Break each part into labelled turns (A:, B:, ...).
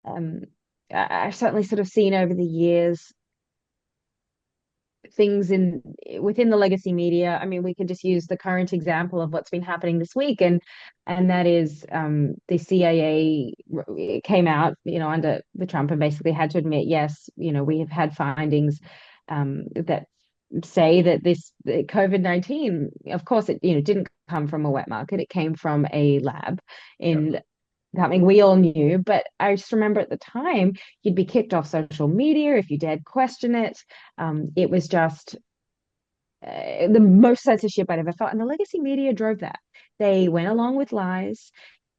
A: Um, I've certainly sort of seen over the years things in within the legacy media. I mean, we can just use the current example of what's been happening this week, and that is the CIA came out, under the Trump and basically had to admit, yes, we have had findings that say that this COVID-19, of course, it didn't come from a wet market. It came from a lab
B: Yeah.
A: in something we all knew. But I just remember at the time, you'd be kicked off social media if you dared question it. It was just the most censorship I'd ever felt. And the legacy media drove that. They went along with lies.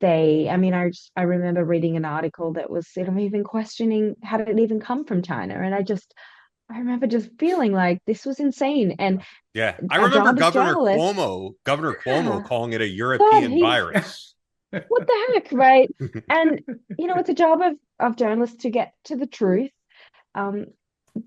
A: I mean, I remember reading an article that was sort of even questioning how did it even come from China. And I remember just feeling like this was insane. And
B: Yeah. I
A: our
B: remember
A: job as journalists,
B: Governor Cuomo
A: yeah,
B: calling it a
A: God,
B: European
A: he,
B: virus.
A: what the heck, right? And, it's a job of journalists to get to the truth. Um,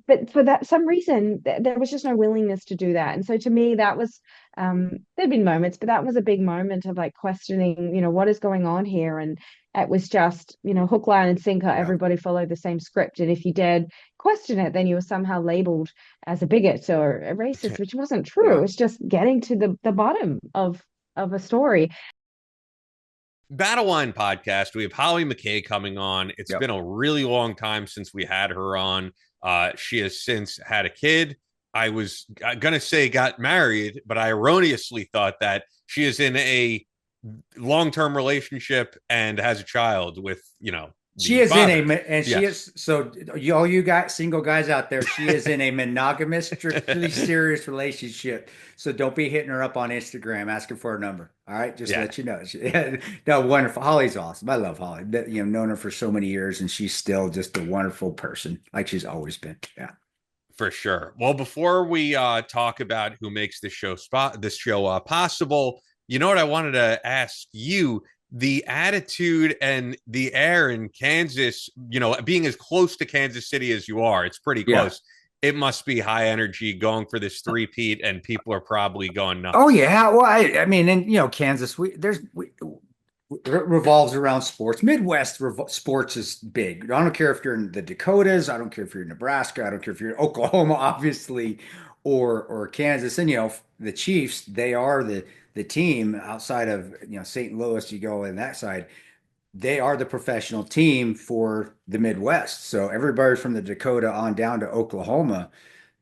A: but for that some reason there was just no willingness to do that, and so to me that was there'd been moments, but that was a big moment of like questioning, what is going on here. And it was just, hook line and sinker,
B: Yeah.
A: everybody followed the same script, and if you dared question it, then you were somehow labeled as a bigot or a racist, which wasn't true. It
B: Yeah.
A: was just getting to the bottom of a story.
B: Battle Line podcast. We have Hollie McKay coming on. It's
C: Yep.
B: been a really long time since we had her on. She has since had a kid. I was going to say got married, but I erroneously thought that she is in a long term relationship and has a child with,
C: She
B: the
C: is in
B: father.
C: and she
B: Yes.
C: is so all you guys, single guys out there, she is in a monogamous, strictly serious relationship. So don't be hitting her up on Instagram asking for a number. All right, just to
B: Yeah,
C: let you know. No, wonderful. Holly's awesome. I love Holly. Known her for so many years, and she's still just a wonderful person, like she's always been. Yeah.
B: for sure. Well, before we talk about who makes this show possible, you know what I wanted to ask you? The attitude and the air in Kansas, being as close to Kansas City as you are, it's pretty
C: Yeah.
B: close. It must be high energy going for this three-peat, and people are probably going
C: Oh
B: nuts.
C: yeah. Well, I mean, and Kansas, it revolves around sports. Midwest sports is big. I don't care if you're in the Dakotas. I don't care if you're in Nebraska. I don't care if you're in Oklahoma, obviously, or Kansas. And the Chiefs, they are the team outside of St. Louis. You go in that side, they are the professional team for the Midwest. So everybody from the Dakota on down to Oklahoma,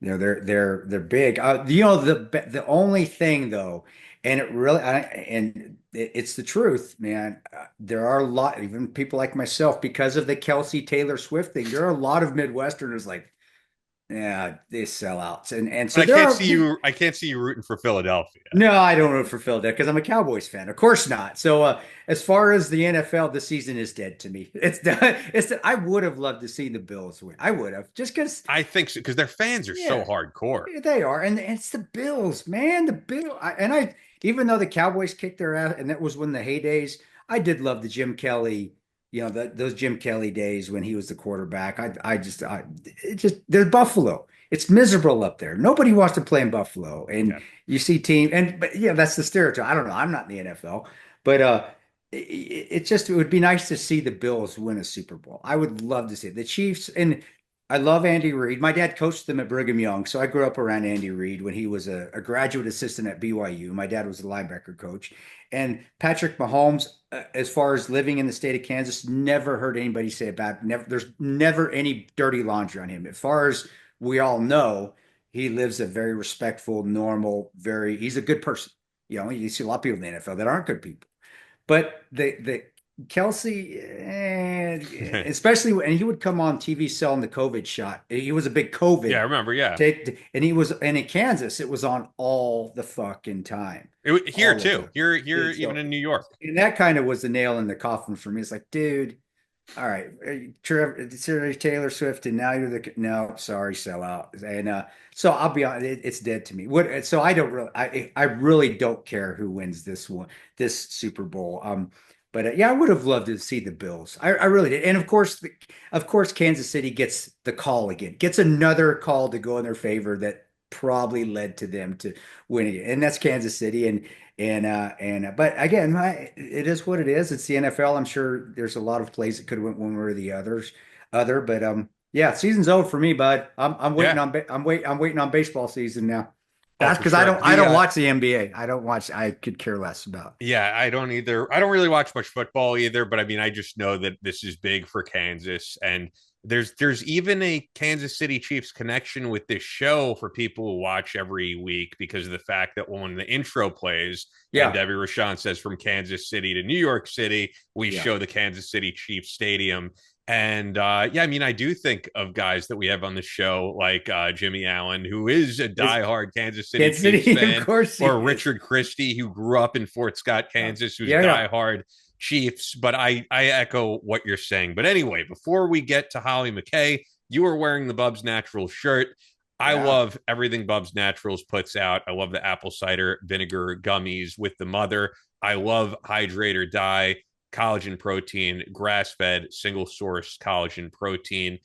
C: they're big. The only thing though, and it's the truth, man. There are a lot, even people like myself, because of the Kelsey Taylor Swift thing. There are a lot of Midwesterners like, yeah, they sell outs, and
B: But
C: so there are.
B: I can't see you rooting for Philadelphia.
C: No, I don't root for Philadelphia because I'm a Cowboys fan. Of course not. So as far as the NFL, the season is dead to me. It's done. I would have loved to see the Bills win. I would have just because,
B: I think so because their fans are so
C: yeah,
B: hardcore.
C: they are, and it's the Bills, man. The Bill, even though the Cowboys kicked their ass, and that was when the heydays. I did love the Jim Kelly, those Jim Kelly days when he was the quarterback. It just there's Buffalo. It's miserable up there. Nobody wants to play in Buffalo, and
B: Yeah.
C: you see but yeah, that's the stereotype. I don't know. I'm not in the NFL, but it would be nice to see the Bills win a Super Bowl. I would love to see it. The Chiefs, and I love Andy Reid. My dad coached them at Brigham Young, so I grew up around Andy Reid when he was a graduate assistant at BYU. My dad was a linebacker coach. And Patrick Mahomes, as far as living in the state of Kansas, never heard anybody say about. Never, there's never any dirty laundry on him. As far as we all know, he lives a very respectful, normal, he's a good person. You see a lot of people in the NFL that aren't good people. But the Kelsey, especially when he would come on TV selling the COVID shot. He was a big
B: Yeah, I
C: COVID
B: remember. Yeah.
C: take, and in Kansas, it was on all the fucking time,
B: Here
C: all of
B: too.
C: it.
B: Here,
C: Dude,
B: even
C: so
B: in New York.
C: and that kind of was the nail in the coffin for me. It's like, dude, all right, Taylor Swift, and now you're no, sorry, sell out. And so I'll be honest, it's dead to me. So I don't really, I really don't care who wins this Super Bowl. But yeah, I would have loved to see the Bills. I really did. And of course, Kansas City gets the call again, gets another call to go in their favor that probably led to them to winning it. And that's Kansas City. But again, it is what it is. It's the NFL. I'm sure there's a lot of plays that could have went one way or the other. But yeah, season's over for me, bud. I'm waiting
B: Yeah.
C: on I'm waiting on baseball season now.
B: Oh,
C: That's
B: for
C: because
B: sure.
C: I don't watch the NBA. I don't watch. I could care less about.
B: Yeah, I don't either. I don't really watch much football either, but I mean, I just know that this is big for Kansas, and there's even a Kansas City Chiefs connection with this show for people who watch every week because of the fact that when the intro plays and
C: Yeah,
B: Debbie Rashawn says from Kansas City to New York City, we
C: yeah.
B: show the Kansas City Chiefs Stadium. And yeah, I mean, I do think of guys that we have on the show like Jimmy Allen, who is a
C: It's
B: diehard Kansas City
C: Kansas
B: Chiefs
C: City, of
B: fan,
C: course he
B: or
C: is.
B: Richard Christie, who grew up in Fort Scott, Kansas, who's
C: Yeah, yeah.
B: diehard Chiefs. But I echo what you're saying. But anyway, before we get to Hollie McKay, you are wearing the Bubs Naturals shirt. I
C: Yeah.
B: love everything Bubs Naturals puts out. I love the apple cider vinegar gummies with the mother. I love Hydrate or Die, collagen protein, grass fed, single source collagen protein.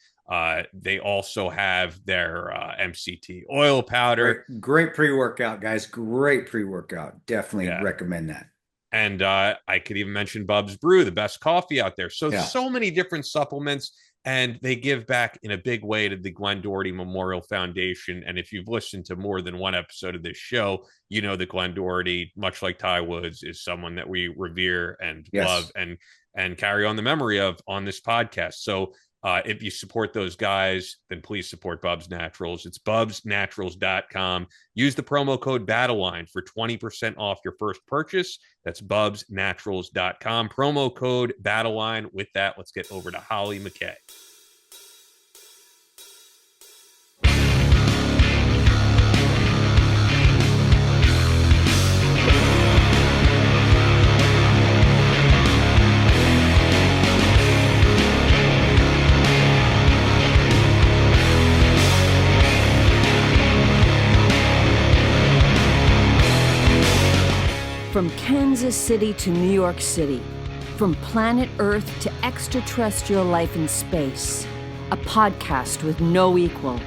B: They also have their MCT oil powder.
C: Great pre-workout, guys. Great pre-workout. Definitely
B: Yeah.
C: recommend that.
B: And I could even mention Bub's Brew, the best coffee out there. So,
C: Yeah.
B: so many different supplements, and they give back in a big way to the Glenn Doherty Memorial Foundation. And if you've listened to more than one episode of this show, you know that Glenn Doherty, much like Ty Woods, is someone that we revere and love
C: Yes.
B: and carry on the memory of on this podcast. So, if you support those guys, then please support Bubs Naturals. It's bubsnaturals.com. Use the promo code BATTLELINE for 20% off your first purchase. That's bubsnaturals.com. Promo code BATTLELINE. With that, let's get over to Hollie McKay.
D: From Kansas City to New York City, from planet Earth to extraterrestrial life in space, a podcast with no equal,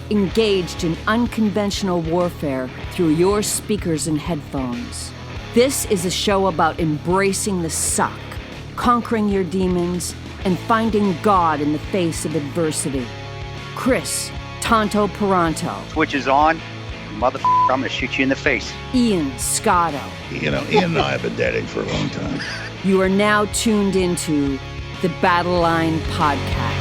D: engaged in unconventional warfare through your speakers and headphones. This is a show about embracing the suck, conquering your demons, and finding God in the face of adversity. Chris Tonto Peranto.
E: Switch is on. Motherfucker, I'm gonna shoot you in the face.
D: Ian Scotto.
F: You know, Ian and I have been dating for a long time.
D: You are now tuned into the Battle Line Podcast.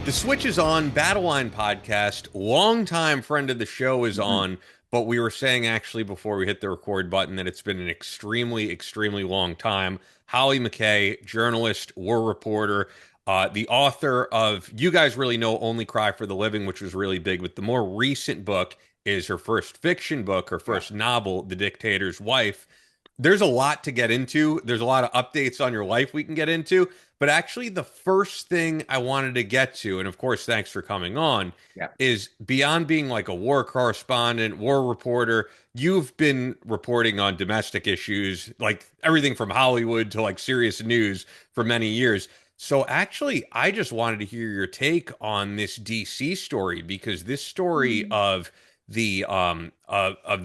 B: The Switch is on, Battle Line podcast. Longtime friend of the show is on, but we were saying actually before we hit the record button that it's been an extremely, extremely long time. Hollie McKay, journalist, war reporter, the author of, you guys really know, Only Cry for the Living, which was really big, but the more recent book is her first fiction book, her first novel, The Dictator's Wife. There's a lot to get into. There's a lot of updates on your life we can get into. But actually, the first thing I wanted to get to, and of course, thanks for coming on, is beyond being like a war correspondent, war reporter, you've been reporting on domestic issues, like everything from Hollywood to like serious news for many years. So actually, I just wanted to hear your take on this DC story, because this story of the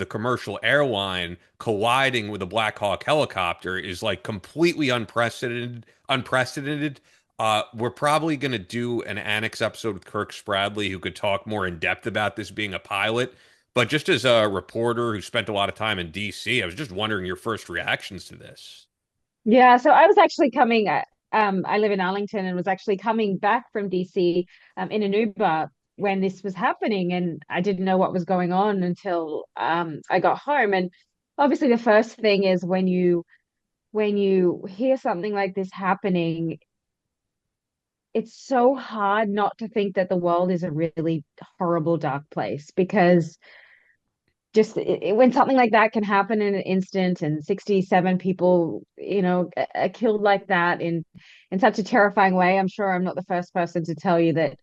B: commercial airline colliding with a Black Hawk helicopter is like completely unprecedented. We're probably going to do an annex episode with Kirk Spradley, who could talk more in depth about this being a pilot. But just as a reporter who spent a lot of time in DC, I was just wondering your first reactions to this.
A: Yeah, so I was actually coming, I live in Arlington, and was actually coming back from DC in an Uber when this was happening, and I didn't know what was going on until I got home. And obviously the first thing is when you hear something like this happening, it's so hard not to think that the world is a really horrible, dark place, because just when something like that can happen in an instant, and 67 people, are killed like that in such a terrifying way. I'm sure I'm not the first person to tell you that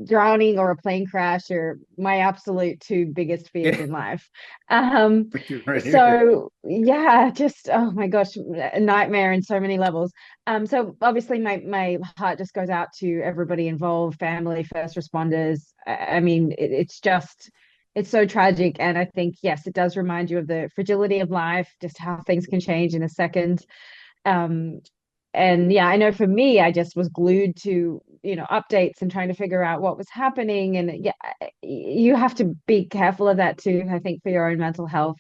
A: drowning or a plane crash are my absolute two biggest fears in life. Um,
C: You're right here.
A: so yeah, just oh my gosh, a nightmare in so many levels. So obviously my heart just goes out to everybody involved, family, first responders. I mean, it's just it's so tragic, and I think yes, it does remind you of the fragility of life, just how things can change in a second. Um, and yeah, I know for me, I just was glued to, updates and trying to figure out what was happening. And yeah, you have to be careful of that too, I think, for your own mental health,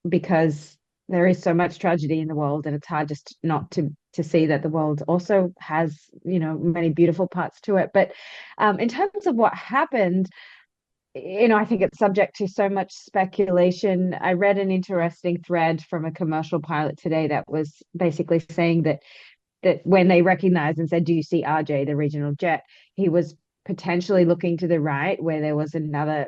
A: because there is so much tragedy in the world, and it's hard just not to see that the world also has, many beautiful parts to it. But in terms of what happened, I think it's subject to so much speculation. I read an interesting thread from a commercial pilot today that was basically saying that when they recognized and said, "Do you see RJ, the regional jet?" He was potentially looking to the right where there was another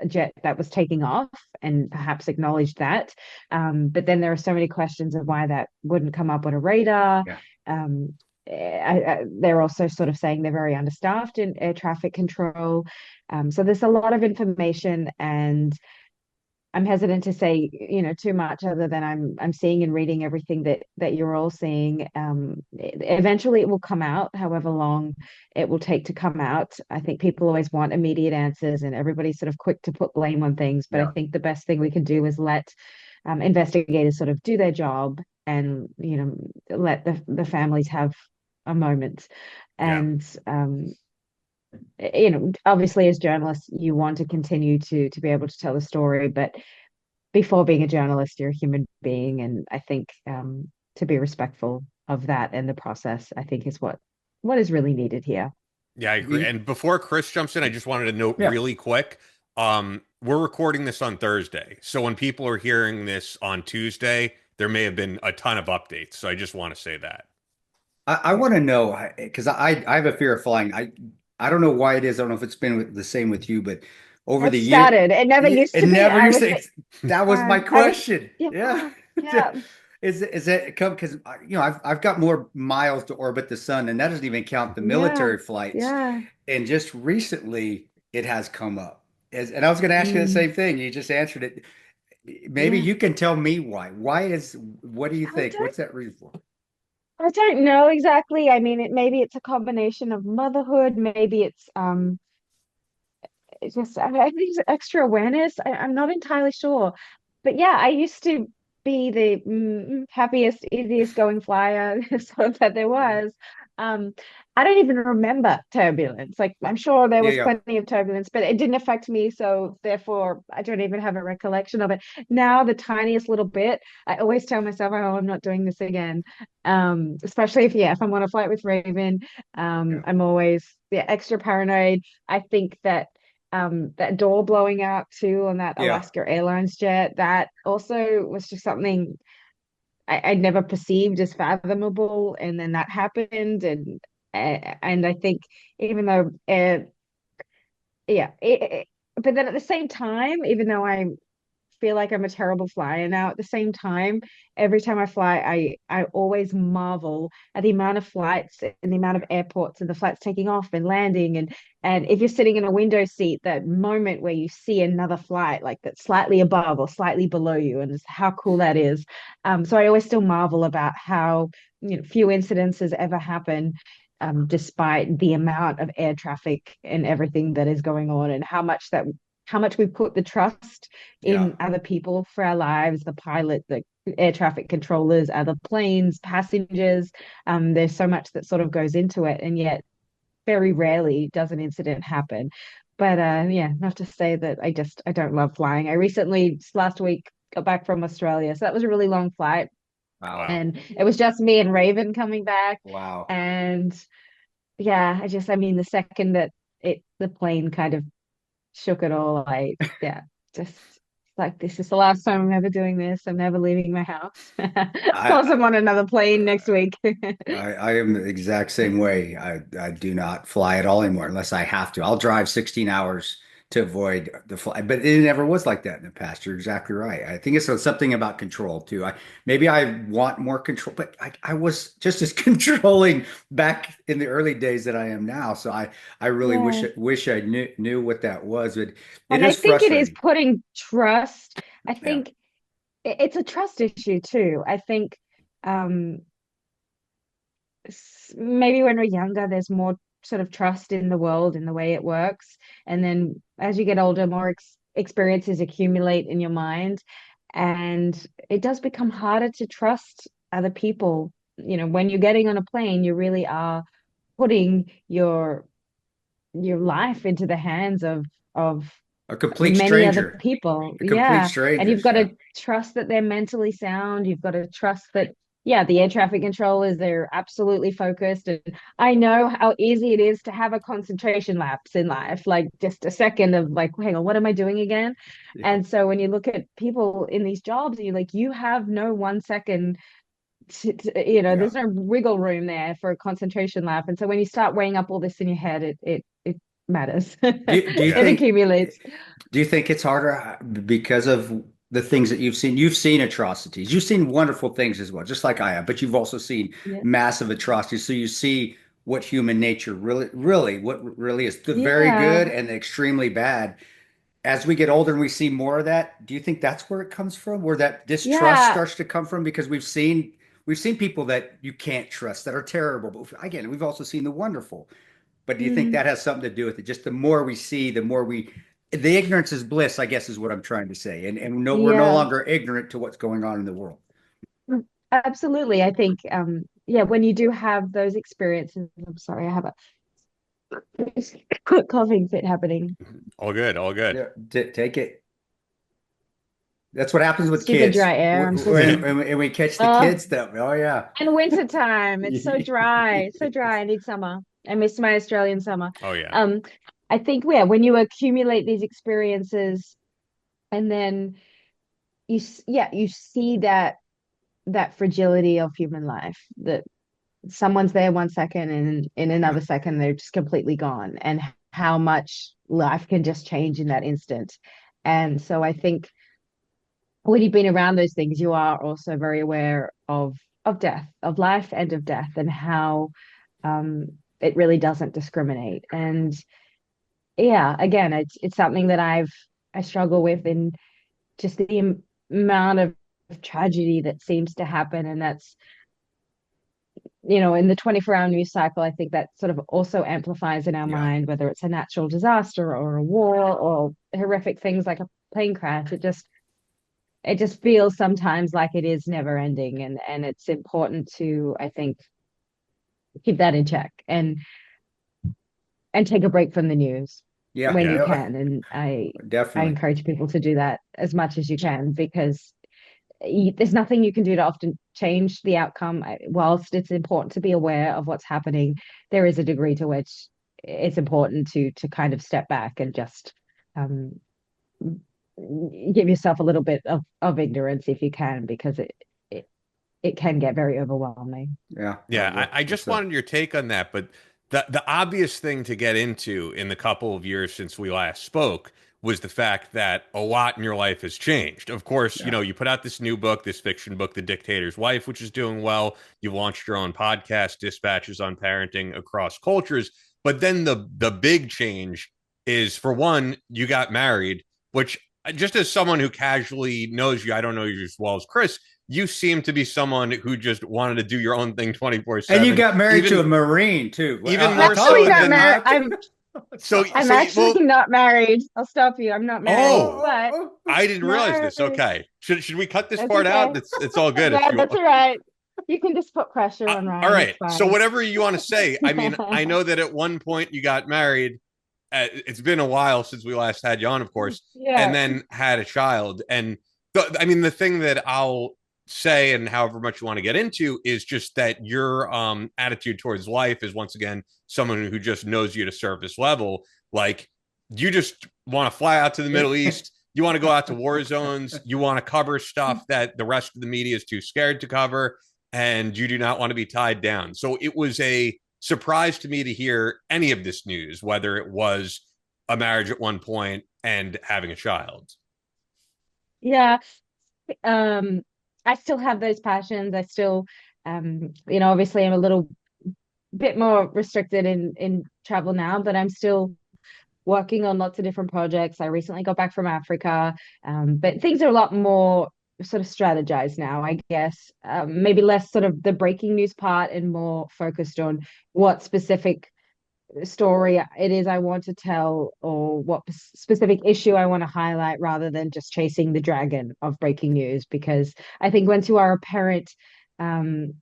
A: jet that was taking off, and perhaps acknowledged that. But then there are so many questions of why that wouldn't come up on a radar.
C: Yeah.
A: They're also sort of saying they're very understaffed in air traffic control. So there's a lot of information, and I'm hesitant to say, too much other than I'm seeing and reading everything that you're all seeing. Eventually it will come out, however long it will take to come out. I think people always want immediate answers, and everybody's sort of quick to put blame on things. But I
C: Yeah.
A: think the best thing we can do is let investigators sort of do their job, and let the families have a moment.
B: Yeah.
A: And obviously as journalists you want to continue to be able to tell the story, but before being a journalist you're a human being, and I think to be respectful of that and the process, I think, is what is really needed here.
B: Yeah, I agree. And before Chris jumps in, I just wanted to note
C: Yeah.
B: really quick. We're recording this on Thursday. So when people are hearing this on Tuesday, there may have been a ton of updates. So I just want to say that.
C: I want to know because I have a fear of flying. I don't know why it is. I don't know if it's been the same with you, but over
A: It
C: the year,
A: started, it never used to
C: it
A: be.
C: never
A: I
C: used
A: was
C: to. That was my question.
A: yeah,
C: Yeah.
A: yeah,
C: Is it come because I've got more miles to orbit the sun, and that doesn't even count the
A: yeah,
C: military flights.
A: yeah.
C: And just recently, it has come up. And I was going to ask you the
A: Mm,
C: same thing. You just answered it. Maybe
A: yeah.
C: you can tell me why. What do you
A: I
C: think?
A: don't
C: What's that reason for?
A: I don't know exactly. I mean, maybe it's a combination of motherhood, maybe it's just I think it's extra awareness. I'm not entirely sure. But yeah, I used to be the happiest, easiest going flyer sort of that there was. Um, I don't even remember turbulence. Like I'm sure there
C: Yeah,
A: was
C: yeah.
A: plenty of turbulence, but it didn't affect me, so therefore I don't even have a recollection of it. Now, the tiniest little bit, I always tell myself, "Oh, I'm not doing this again." Especially if I'm on a flight with Raven,
C: Yeah.
A: I'm always extra paranoid. I think that door blowing out too on that
C: Yeah.
A: Alaska Airlines jet, that also was just something I'd never perceived as fathomable, and then that happened, and I think even though yeah, but then at the same time, even though I feel like I'm a terrible flyer now, at the same time, every time I fly, I always marvel at the amount of flights and the amount of airports and the flights taking off and landing, and if you're sitting in a window seat, that moment where you see another flight like that's slightly above or slightly below you, and just how cool that is. So I always still marvel about how few incidences ever happen, despite the amount of air traffic and everything that is going on, and how much we put the trust
C: Yeah.
A: in other people for our lives, the pilot, the air traffic controllers, other planes, passengers. There's so much that sort of goes into it, and yet very rarely does an incident happen. But yeah, not to say that I don't love flying. I recently, last week, got back from Australia, so that was a really long flight,
C: Wow.
B: Wow.
A: and it was just me and Raven coming back.
C: Wow.
A: And yeah, I mean, the second that the plane kind of shook it all. Yeah, just like, this is the last time I'm ever doing this. I'm never leaving my house. Plus,
C: I
A: I'm on another plane next week.
C: I am the exact same way. I do not fly at all anymore unless I have to. I'll drive 16 hours to avoid the flight. But it never was like that in the past. You're exactly right. I think it's something about control too. Maybe I want more control, but I was just as controlling back in the early days that I am now. So I really
A: Yeah.
C: wish I knew what that was. But it
A: And I
C: is
A: think it is
C: frustrating.
A: putting trust. I
C: Yeah.
A: think it's a trust issue too. I think um, maybe when we're younger, there's more sort of trust in the world in the way it works. And then as you get older, more experiences accumulate in your mind. And it does become harder to trust other people. You know, when you're getting on a plane, you really are putting your life into the hands of
C: A complete
A: many other
C: stranger,
A: people.
C: a complete
A: Yeah. And you've
C: strangers.
A: got
C: Yeah.
A: to trust that they're mentally sound. You've got to trust that, yeah, the air traffic controllers, they're absolutely focused. And I know how easy it is to have a concentration lapse in life, like just a second of like, hang on, what am I doing again?
C: Yeah.
A: And so when you look at people in these jobs, you're like, you have no 1 second
C: Yeah.
A: there's no wiggle room there for a concentration lap. And so when you start weighing up all this in your head, it matters.
C: Do you
A: It
B: Yeah.
C: think
A: accumulates.
C: do you think it's harder because of the things that you've seen? You've seen atrocities. You've seen wonderful things as well, just like I have, but you've also seen
A: Yeah.
C: massive atrocities. So you see what human nature really what really is, the very good
A: Yeah.
C: and the extremely bad. As we get older and we see more of that, do you think that's where it comes from? Where that distrust
A: Yeah.
C: starts to come from? Because we've seen people that you can't trust that are terrible. But again, we've also seen the wonderful. But do you think
A: Mm,
C: that has something to do with it? Just the more we see, the ignorance is bliss, I guess is what I'm trying to say. And no, we're no
A: yeah.
C: longer ignorant to what's going on in the world.
A: Absolutely. I think yeah, when you do have those experiences, I'm sorry, I have a coughing fit happening.
B: All good, all good.
C: Yeah, take it. That's what happens with
A: Stupid
C: kids.
A: dry air. I'm so
C: When,
A: sorry.
C: when we catch the
A: Uh
C: kids stuff. Oh yeah.
A: and winter time. It's so dry. So dry. I need summer. I miss my Australian summer.
B: Oh yeah.
A: Um, I think yeah, when you accumulate these experiences and then you see that fragility of human life, that someone's there 1 second and in
C: Yeah.
A: another second they're just completely gone, and how much life can just change in that instant. And so I think when you've been around those things, you are also very aware of death, of life and of death, and how it really doesn't discriminate. And yeah, again, it's something that I struggle with, in just the amount of tragedy that seems to happen. And that's, in the 24-hour news cycle, I think that sort of also amplifies in our
C: Yeah.
A: mind, whether it's a natural disaster or a war or horrific things like a plane crash. It just feels sometimes like it is never ending. And it's important to, I think, keep that in check and take a break from the news
C: Yeah.
A: when you
B: Yeah.
A: can. And I
C: Definitely.
A: encourage people to do that as much as you can, because there's nothing you can do to often change the outcome. Whilst it's important to be aware of what's happening, there is a degree to which it's important to kind of step back and just um, give yourself a little bit of ignorance if you can, because it it can get very overwhelming.
C: Yeah.
B: Yeah, I
C: What's
B: just
C: up?
B: wanted your take on that, but the obvious thing to get into in the couple of years since we last spoke was the fact that a lot in your life has changed. Of course,
C: Yeah.
B: you put out this new book, this fiction book, The Dictator's Wife, which is doing well. You've launched your own podcast, Dispatches on Parenting Across Cultures. But then the big change is, for one, you got married, which, just as someone who casually knows you, I don't know you as well as Chris, you seem to be someone who just wanted to do your own thing
C: And you
B: 24/7,
C: got married to a
B: even
C: Marine too.
B: even
A: I'm
B: more
A: actually
B: so
A: not
B: than
A: married.
B: so
A: I'm
B: so
A: actually
B: well.
A: not married. I'll stop you. I'm not married,
B: Oh,
A: but
B: I didn't realize
A: no,
B: this. Okay, should we cut this
A: that's
B: part out?
A: okay.
B: It's all good if
A: No,
B: you.
A: that's all right. You can just put pressure on
B: All
A: Ryan. It's
B: right. So
A: fine.
B: whatever you want to say. I mean, I know that at one point you got married. It's been a while since we last had you on, of course, and
A: Yeah.
B: then had a child. And I mean, the thing that I'll say, and however much you want to get into, is just that your attitude towards life is, once again, someone who just knows you at a surface level. Like, you just want to fly out to the Middle East. You want to go out to war zones. You want to cover stuff that the rest of the media is too scared to cover, and you do not want to be tied down. So it was a surprise to me to hear any of this news, whether it was a marriage at one point and having a child.
A: Yeah. I still have those passions. I still, obviously I'm a little bit more restricted in travel now, but I'm still working on lots of different projects. I recently got back from Africa, but things are a lot more sort of strategized now, I guess. Maybe less sort of the breaking news part and more focused on what specific story it is I want to tell or what specific issue I want to highlight rather than just chasing the dragon of breaking news. Because I think once you are a parent, um,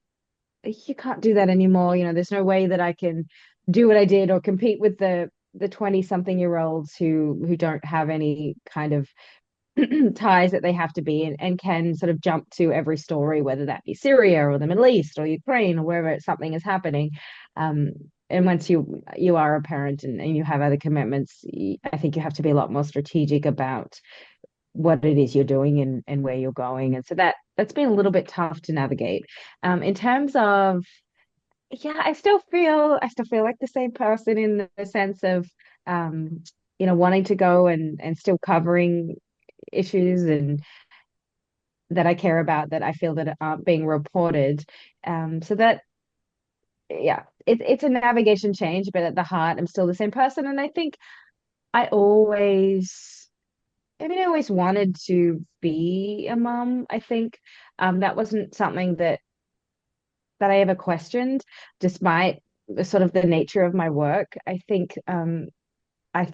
A: you can't do that anymore. There's no way that I can do what I did or compete with the 20 something year olds who don't have any kind of ties that they have to be and can sort of jump to every story, whether that be Syria or the Middle East or Ukraine or wherever something is happening. Um, and once you are a parent and you have other commitments, I think you have to be a lot more strategic about what it is you're doing and where you're going. And so that's been a little bit tough to navigate. In terms of, yeah, I still feel like the same person in the sense of wanting to go and still covering issues and that I care about that I feel that aren't being reported. So that, yeah, it's a navigation change, but at the heart, I'm still the same person. And I think I always, I always wanted to be a mom. I think that wasn't something that I ever questioned, despite the sort of the nature of my work. I think I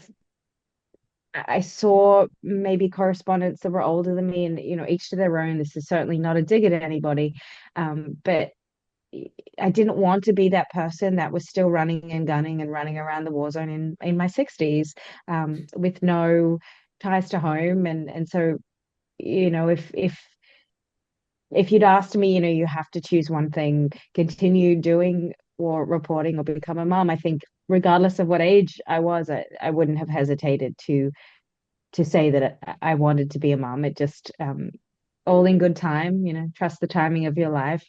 A: I saw maybe correspondents that were older than me, and each to their own. This is certainly not a dig at anybody, but I didn't want to be that person that was still running and gunning and running around the war zone in my 60s, with no ties to home. And so, if you'd asked me, you have to choose one thing, continue doing or reporting or become a mom, I think regardless of what age I was, I wouldn't have hesitated to say that I wanted to be a mom. It just all in good time, trust the timing of your life.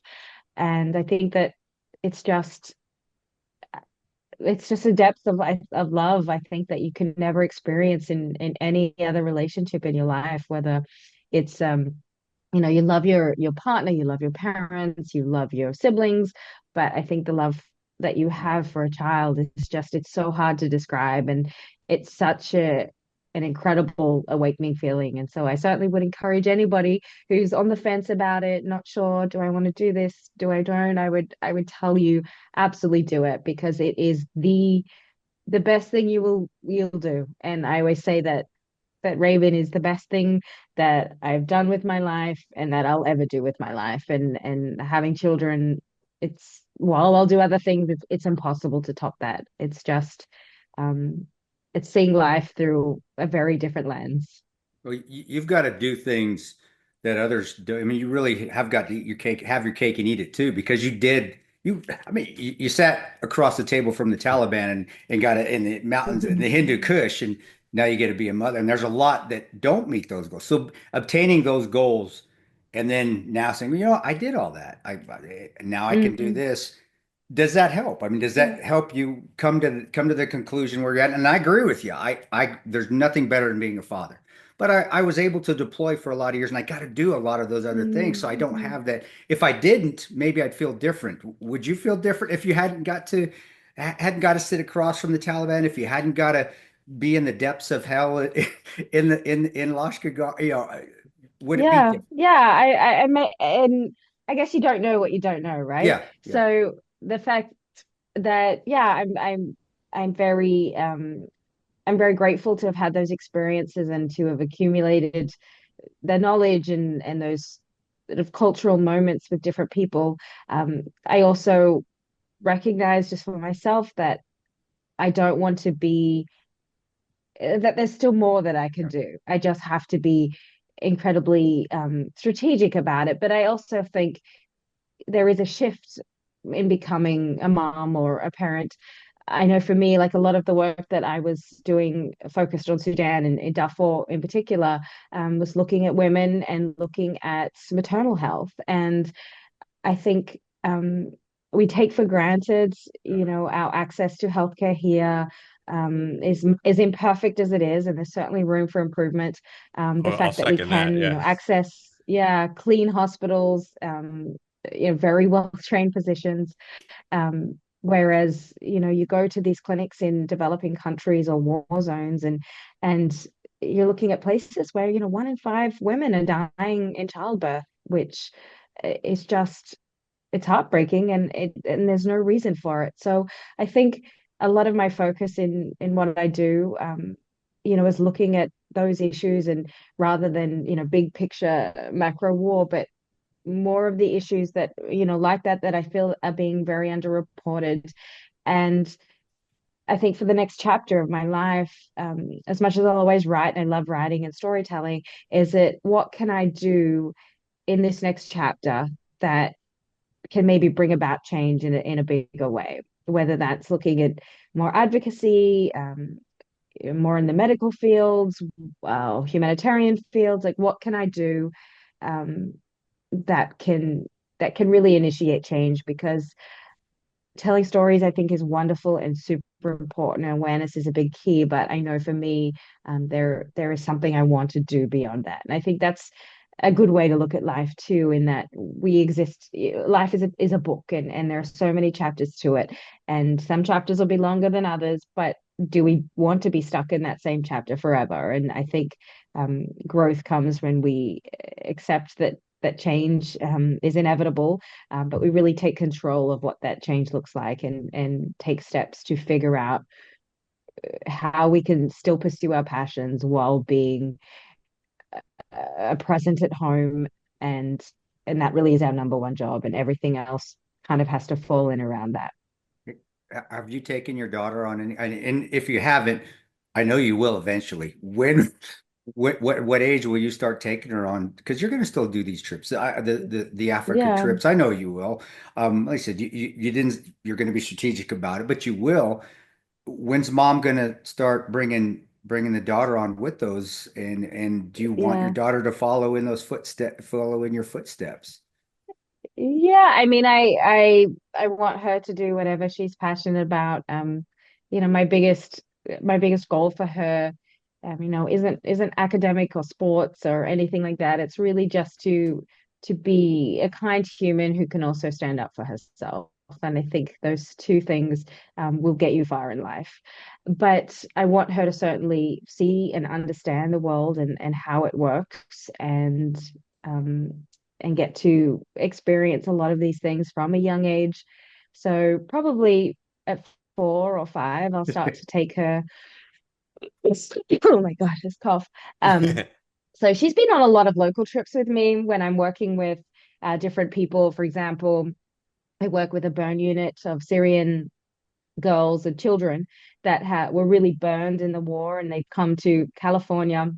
A: And I think that it's just it's just a depth of love, I think, that you can never experience in any other relationship in your life, whether it's you love your partner, you love your parents, you love your siblings, but I think the love that you have for a child is just, it's so hard to describe, and it's such an incredible awakening feeling. And so I certainly would encourage anybody who's on the fence about it, not sure, do I want to do this, do I don't, I would tell you absolutely do it, because it is the best thing you'll do. And I always say that Raven is the best thing that I've done with my life and that I'll ever do with my life. And having children, while I'll do other things, it's impossible to top that. It's just it's seeing life through a very different lens.
C: Well, you've got to do things that others do. I mean, you really have got to eat your cake, have your cake and eat it too, because you sat across the table from the Taliban and got it in the mountains in the Hindu Kush, and now you get to be a mother. And there's a lot that don't meet those goals. So obtaining those goals and then now saying, I did all that. Now I can do
A: Mm-hmm.
C: this. Does that help? I mean, does that help you come to the conclusion where you're at? And I agree with you. I there's nothing better than being a father. But I was able to deploy for a lot of years, and I got to do a lot of those other things. So I don't
A: Mm-hmm.
C: have that. If I didn't, maybe I'd feel different. Would you feel different if you hadn't got to sit across from the Taliban? If you hadn't got to be in the depths of hell in Lashkar, would it be
A: Yeah,
C: different?
A: yeah. And I guess you don't know what you don't know, right?
C: Yeah, yeah.
A: So the fact that, yeah, I'm very I'm very grateful to have had those experiences and to have accumulated the knowledge and those sort of cultural moments with different people. I also recognize just for myself that I don't want to be that there's still more that I can do. I just have to be incredibly strategic about it. But I also think there is a shift in becoming a mom or a parent. I know for me, like a lot of the work that I was doing focused on Sudan and in Darfur in particular, was looking at women and looking at maternal health. And I think we take for granted, our access to healthcare here. is imperfect as it is, and there's certainly room for improvement. The
B: I'll
A: fact that we
B: second that.
A: can,
B: Yeah.
A: access, clean hospitals, very well trained physicians. Whereas, you go to these clinics in developing countries or war zones, and you're looking at places where, 1 in 5 women are dying in childbirth, which is just, it's heartbreaking, and there's no reason for it. So I think a lot of my focus in what I do, is looking at those issues, and rather than, big picture macro war, but more of the issues that, like that I feel are being very underreported. And I think for the next chapter of my life, as much as I'll always write and I love writing and storytelling, is it what can I do in this next chapter that can maybe bring about change in a bigger way, whether that's looking at more advocacy, more in the medical fields, humanitarian fields. Like, what can I do um, that can really initiate change? Because telling stories, I think, is wonderful and super important, and awareness is a big key. But I know for me, there is something I want to do beyond that, and I think that's a good way to look at life too. In that we exist, life is a book, and there are so many chapters to it, and some chapters will be longer than others. But do we want to be stuck in that same chapter forever? And I think growth comes when we accept that change is inevitable, but we really take control of what that change looks like, and take steps to figure out how we can still pursue our passions while being present at home, and that really is our number one job, and everything else kind of has to fall in around that.
C: Have you taken your daughter on any, and if you haven't, I know you will eventually. What age will you start taking her on? Because you're going to still do these trips, the Africa
A: Yeah.
C: trips. I know you will. Like I said, you didn't. You're going to be strategic about it, but you will. When's mom going to start bringing the daughter on with those? And do you want your
A: Yeah.
C: daughter to follow in your footsteps?
A: Yeah, I mean, I want her to do whatever she's passionate about. My biggest goal for her, isn't academic or sports or anything like that. It's really just to be a kind human who can also stand up for herself. And I think those two things will get you far in life. But I want her to certainly see and understand the world, and how it works, um, and get to experience a lot of these things from a young age. So probably at 4 or 5, I'll start to take her. Oh my gosh, this cough. So she's been on a lot of local trips with me when I'm working with different people. For example, I work with a burn unit of Syrian girls and children that were really burned in the war, and they've come to California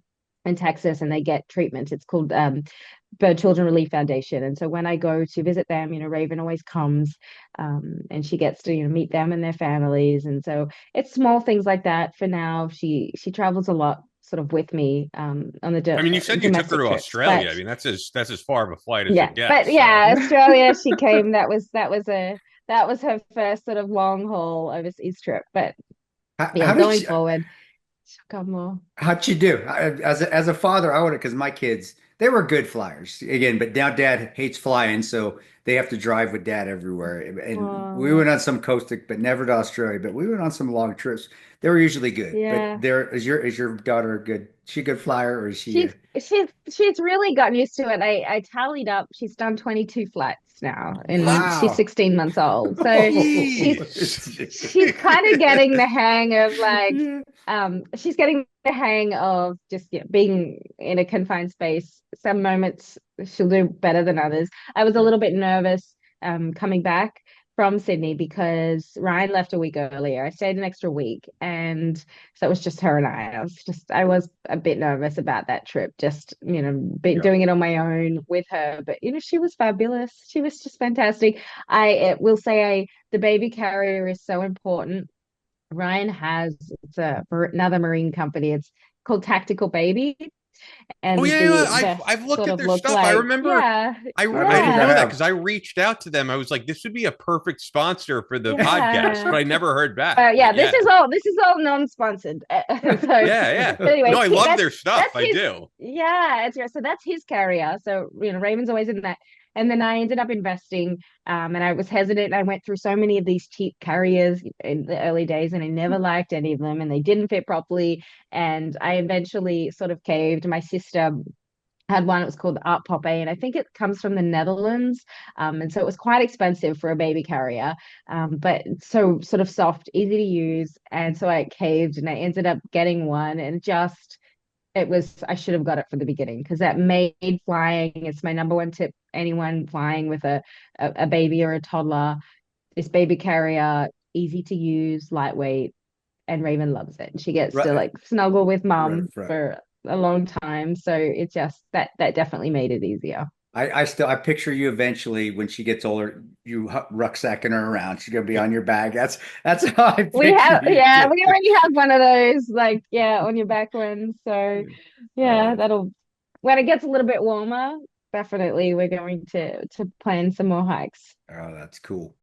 A: and Texas, and they get treatment. It's called Bird Children Relief Foundation. And so when I go to visit them, Raven always comes, and she gets to meet them and their families. And so it's small things like that. For now, she travels a lot sort of with me on the
B: I mean, you said you took her
A: domestic
B: to
A: trips.
B: Australia.
A: But
B: I mean, that's as far of a flight as
A: yeah,
B: it
A: but
B: gets. So
A: yeah, Australia, she came. That was her first sort of long haul overseas trip. But yeah,
C: How did
A: going
C: she?
A: forward, she'll come more.
C: How'd you do? As a father, I would, because my kids, they were good flyers again, but now dad hates flying, so they have to drive with dad everywhere. And we
A: Oh,
C: went on some coasting, but never to Australia, but we went on some long trips. They were usually good. But
A: yeah.
C: there is your daughter a good? She a good flyer, or is she
A: She's
C: a
A: she's really gotten used to it. I tallied up. She's done 22 flights now, and she's
C: wow?
A: 16 months old. So she's she's
B: jeez.
A: kind of getting the hang of, like,
C: Yeah.
A: she's getting the hang of just, being in a confined space. Some moments she'll do better than others. I was a
C: Yeah.
A: little bit nervous coming back from Sydney because Ryan left a week earlier. I stayed an extra week, and so it was just her and I was a bit nervous about that trip, just,
C: Yeah.
A: doing it on my own with her. But she was fabulous. She was just fantastic. Will say, the baby carrier is so important. Ryan has, it's another marine company. It's called Tactical Baby.
B: Oh
A: and
B: yeah, yeah.
A: the
B: I've
A: vest
B: looked
A: sort
B: at
A: of
B: their
A: looked
B: stuff. I
A: like,
B: remember.
A: yeah,
C: I don't think
B: I
C: I
B: know
A: yeah,
B: that
C: have.
B: because I reached out to them. I was like, this would be a perfect sponsor for the podcast,
A: yeah.
B: but I never heard back.
A: Yeah,
B: But yeah,
A: this is all non-sponsored. So
B: yeah, yeah.
A: anyway,
B: No, I love their stuff.
A: that's
B: I
A: his,
B: do.
A: yeah, so that's his carrier. So Raymond's always in that. And then I ended up investing, and I was hesitant. I went through so many of these cheap carriers in the early days, and I never liked any of them, and they didn't fit properly. And I eventually sort of caved. My sister had one. It was called the Art Pop A, and I think it comes from the Netherlands. And so it was quite expensive for a baby carrier, but so sort of soft, easy to use. And so I caved, and I ended up getting one, and just it was I should have got it from the beginning because that made flying. It's my number one tip. Anyone flying with a baby or a toddler, this baby carrier, easy to use, lightweight, and Raven loves it. She gets to
C: Right,
A: like snuggle with
C: right,
A: mom
C: right.
A: for a long time. So it's just that definitely made it easier.
C: I picture you eventually when she gets older, you rucksacking her around. She's gonna be on your back. That's how I
A: We
C: picture
A: have,
C: you
A: yeah,
C: too.
A: we already have one of those, like, yeah, on your back ones. So yeah,
C: Oh,
A: that'll when it gets a little bit warmer, definitely we're going to plan some more hikes.
C: oh, that's cool.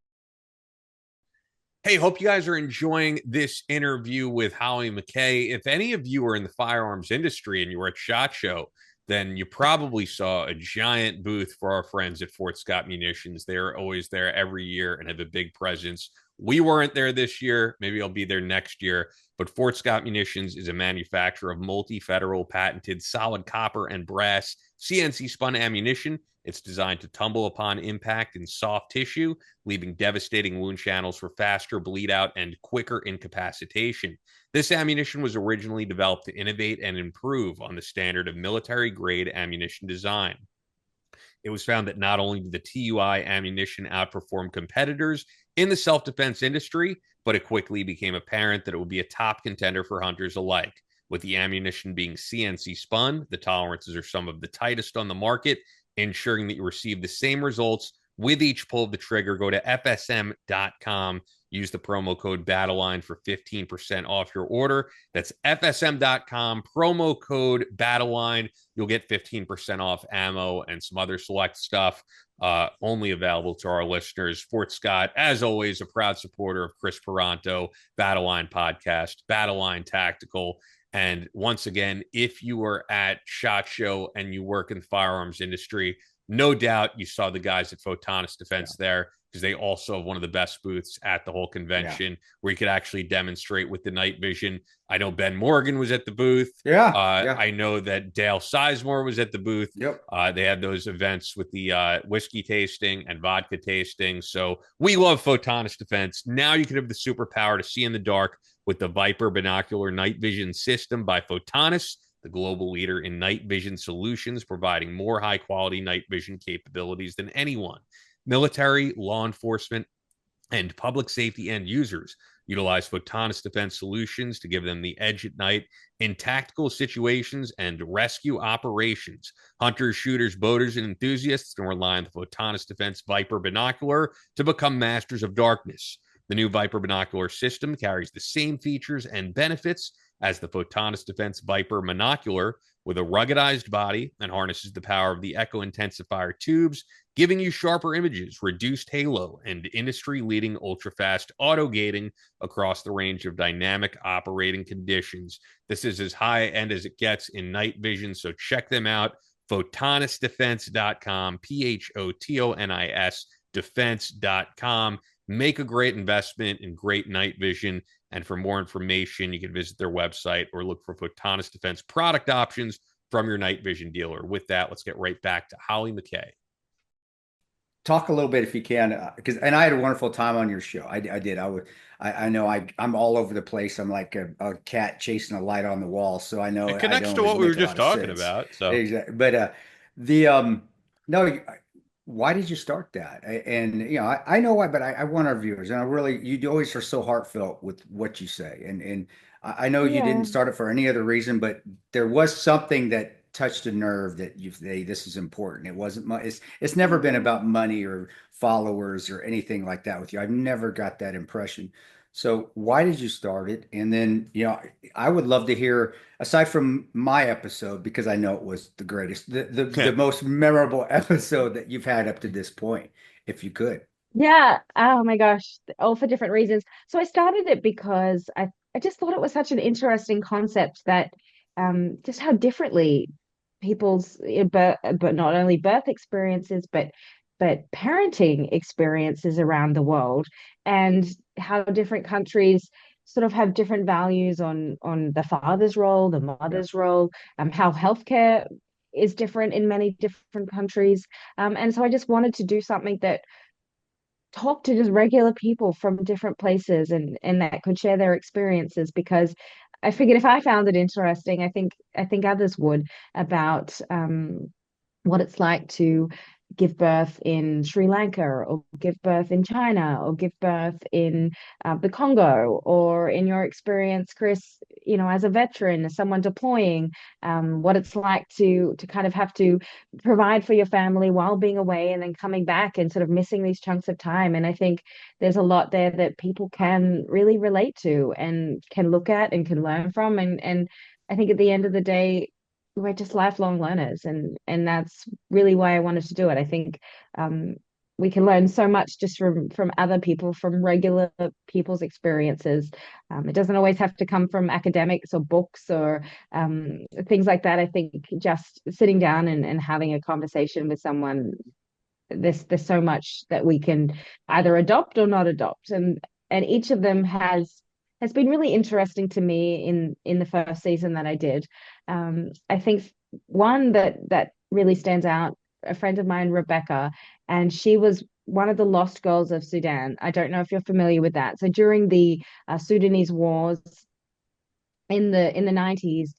B: Hey, hope you guys are enjoying this interview with Hollie McKay. If any of you are in the firearms industry and you were at SHOT Show, then you probably saw a giant booth for our friends at Fort Scott Munitions. They're always there every year and have a big presence. We weren't there this year. Maybe I'll be there next year. But Fort Scott Munitions is a manufacturer of multi-federal patented solid copper and brass CNC spun ammunition. It's designed to tumble upon impact in soft tissue, leaving devastating wound channels for faster bleed out and quicker incapacitation. This ammunition was originally developed to innovate and improve on the standard of military grade ammunition design. It was found that not only did the TUI ammunition outperform competitors in the self defense industry, but it quickly became apparent that it would be a top contender for hunters alike. With the ammunition being CNC spun, the tolerances are some of the tightest on the market, ensuring that you receive the same results with each pull of the trigger. Go to FSM.com. Use the promo code BATTLELINE for 15% off your order. That's FSM.com, promo code BATTLELINE. You'll get 15% off ammo and some other select stuff, only available to our listeners. Fort Scott, as always, a proud supporter of Chris Peranto, Battle Line Podcast, Battle Line Tactical. And once again, if you were at SHOT Show and you work in the firearms industry, no doubt you saw the guys at Photonis Defense there, because they also have one of the best booths at the whole convention where you could actually demonstrate with the night vision. I know Ben Morgan was at the booth.
C: Yeah.
B: I know that Dale Sizemore was at the booth.
C: Yep.
B: They had those events with the whiskey tasting and vodka tasting. So we love Photonis Defense. Now you can have the superpower to see in the dark with the Viper Binocular Night Vision System by Photonis, the global leader in night vision solutions, providing more high-quality night vision capabilities than anyone. Military, law enforcement, and public safety end users utilize Photonis Defense solutions to give them the edge at night in tactical situations and rescue operations. Hunters, shooters, boaters, and enthusiasts can rely on the Photonis Defense Viper Binocular to become masters of darkness. The new Viper Binocular system carries the same features and benefits as the Photonis Defense Viper Monocular, with a ruggedized body, and harnesses the power of the Echo Intensifier tubes, giving you sharper images, reduced halo, and industry-leading ultra-fast auto-gating across the range of dynamic operating conditions. This is as high-end as it gets in night vision, so check them out. PhotonisDefense.com, PHOTONIS defense.com. Make a great investment in great night vision. And for more information, you can visit their website or look for Photonis Defense product options from your night vision dealer. With that, let's get right back to Hollie McKay.
C: Talk a little bit if you can, because I had a wonderful time on your show. I did. I know I'm all over the place. I'm like a cat chasing a light on the wall. So I know
B: It
C: I
B: connects
C: don't
B: to
C: always
B: what we were
C: make a
B: just
C: lot of
B: talking
C: sense.
B: about. So
C: Exactly. But the no, why did you start that? And I know why, but I want our viewers, and I really, you always are so heartfelt with what you say, and I know you didn't
A: Yeah.
C: start it for any other reason, but there was something that touched a nerve that this is important. It wasn't it's never been about money or followers or anything like that with you. I've never got that impression. So why did you start it? And then, I would love to hear, aside from my episode, because I know it was the greatest, the most memorable episode that you've had up to this point, if you could.
A: Yeah. Oh my gosh. All for different reasons. So I started it because I just thought it was such an interesting concept that just how differently people's but not only birth experiences, but parenting experiences around the world, and how different countries sort of have different values on the father's role, the
C: Yeah.
A: mother's role, how healthcare is different in many different countries. And so I just wanted to do something that talk to just regular people from different places, and that could share their experiences, because I figured if I found it interesting, I think others would, about what it's like to give birth in Sri Lanka, or give birth in China, or give birth in the Congo, or in your experience, Chris, as a veteran, as someone deploying, what it's like to kind of have to provide for your family while being away and then coming back and sort of missing these chunks of time. And I think there's a lot there that people can really relate to and can look at and can learn from. And I think at the end of the day, we're just lifelong learners, and that's really why I wanted to do it. I think um, we can learn so much just from other people, from regular people's experiences. It doesn't always have to come from academics or books or things like that. I think just sitting down and having a conversation with someone, there's so much that we can either adopt or not adopt, and each of them has been really interesting to me in the first season that I did. I think one that really stands out, a friend of mine, Rebecca, and she was one of the lost girls of Sudan. I don't know if you're familiar with that. So during the Sudanese wars in the 90s,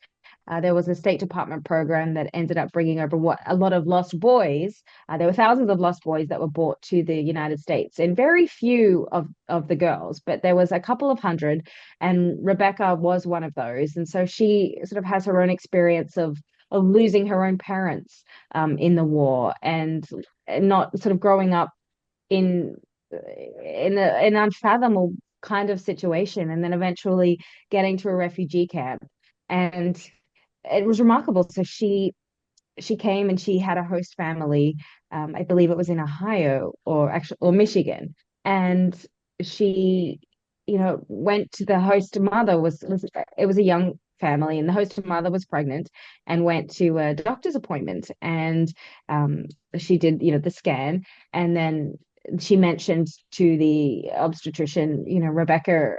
A: there was a State Department program that ended up bringing over what a lot of lost boys. There were thousands of lost boys that were brought to the United States, and very few of the girls, but there was a couple of hundred, and Rebecca was one of those. And so she sort of has her own experience of losing her own parents in the war, and not sort of growing up in an unfathomable kind of situation, and then eventually getting to a refugee camp. And it was remarkable. So she came and she had a host family. I believe it was in Ohio, or Michigan, and she, went to the host mother, was it was a young family, and the host mother was pregnant and went to a doctor's appointment, and she did, the scan, and then she mentioned to the obstetrician, Rebecca,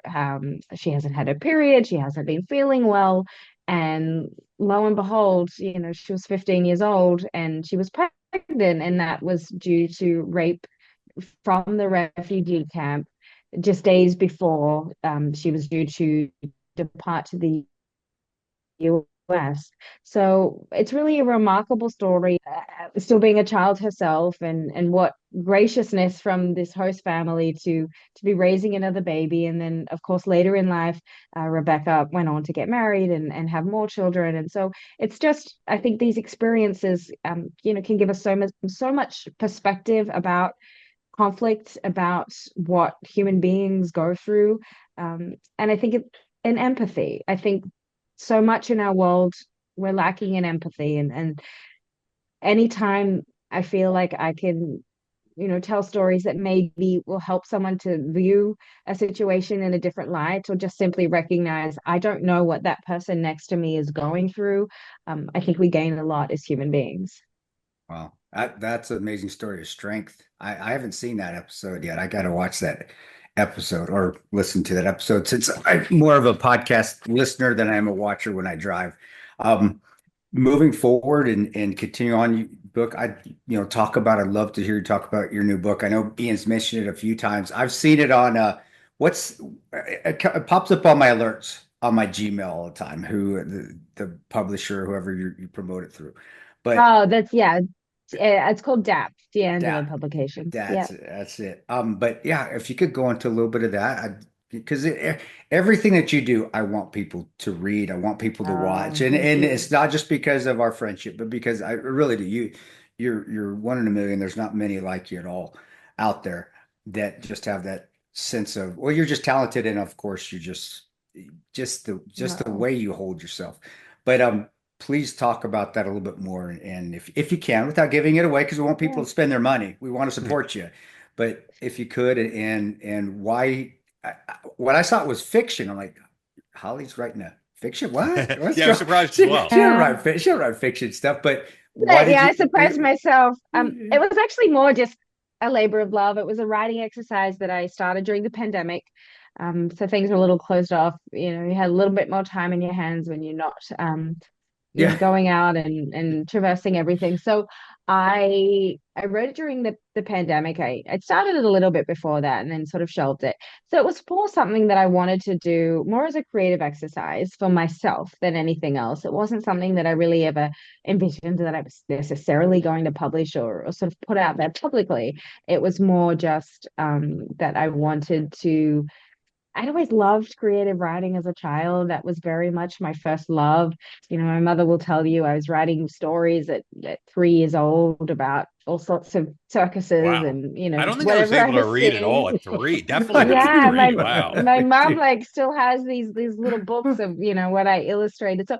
A: she hasn't had her period, she hasn't been feeling well. And lo and behold, she was 15 years old and she was pregnant, and that was due to rape from the refugee camp just days before she was due to depart to the US. So it's really a remarkable story, still being a child herself, and what graciousness from this host family to be raising another baby. And then, of course, later in life, Rebecca went on to get married and have more children. And so it's just, I think these experiences, can give us so much perspective about conflict, about what human beings go through. And I think and empathy. I think so much in our world we're lacking in empathy, and anytime I feel like I can, tell stories that maybe will help someone to view a situation in a different light, or just simply recognize I don't know what that person next to me is going through, I think we gain a lot as human beings.
C: Wow. That's an amazing story of strength. I haven't seen that episode yet. I got to watch that episode or listen to that episode, since I'm more of a podcast listener than I am a watcher when I drive. Um, Moving forward and continue on book, I'd love to hear you talk about your new book. I know Ian's mentioned it a few times. I've seen it on it pops up on my alerts on my Gmail all the time, who the publisher, whoever you promote it through. But
A: Oh, that's, yeah, it's called DAP, D'Angelo
C: that
A: Publications. Yeah.
C: that's it. But yeah, if you could go into a little bit of that, I'd because everything that you do, I want people to read. I want people to watch, and
A: Thank you.
C: it's not just because of our friendship, but because I really do. You're one in a million. There's not many like you at all out there that just have that sense of, well, you're just talented, and of course, you just the
A: No.
C: way you hold yourself. But please talk about that a little bit more, and if you can, without giving it away, because we want people
A: Yeah.
C: to spend their money. We want to support you. But if you could, and why, what I saw was fiction. I'm like, Hollie's writing a fiction. What? What's
B: Yeah, I was
C: going?
B: surprised as
C: She,
B: well.
C: she don't write, she don't write fiction stuff. But why
A: But
C: did
A: yeah, I
C: you?
A: surprised myself. It was actually more just a labor of love. It was a writing exercise that I started during the pandemic. So things were a little closed off. You had a little bit more time in your hands when you're not
C: Yeah,
A: going out and traversing everything. So I wrote it during the pandemic. I started it a little bit before that and then sort of shelved it. So it was for something that I wanted to do more as a creative exercise for myself than anything else. It wasn't something that I really ever envisioned that I was necessarily going to publish or sort of put out there publicly. It was more just that I wanted to. I'd always loved creative writing as a child. That was very much my first love. My mother will tell you I was writing stories at 3 years old about all sorts of circuses
B: Wow.
A: and,
B: I don't think I was
A: whatever I
B: able to
A: was
B: read at
A: seeing.
B: all at 3. Definitely not
A: Yeah,
B: 3.
A: my
B: Wow.
A: my mom like still has these little books of, what I illustrated. So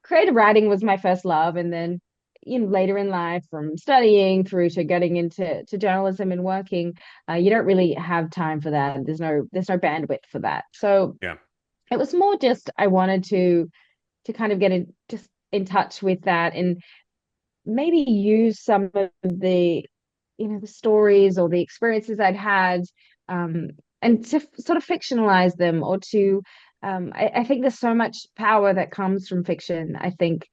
A: creative writing was my first love, and then later in life, from studying through to getting into journalism and working, you don't really have time for that. There's no bandwidth for that. So
B: Yeah.
A: it was more just I wanted to kind of get in touch with that and maybe use some of the stories or the experiences I'd had, um, and to sort of fictionalize them or to I think there's so much power that comes from fiction. I think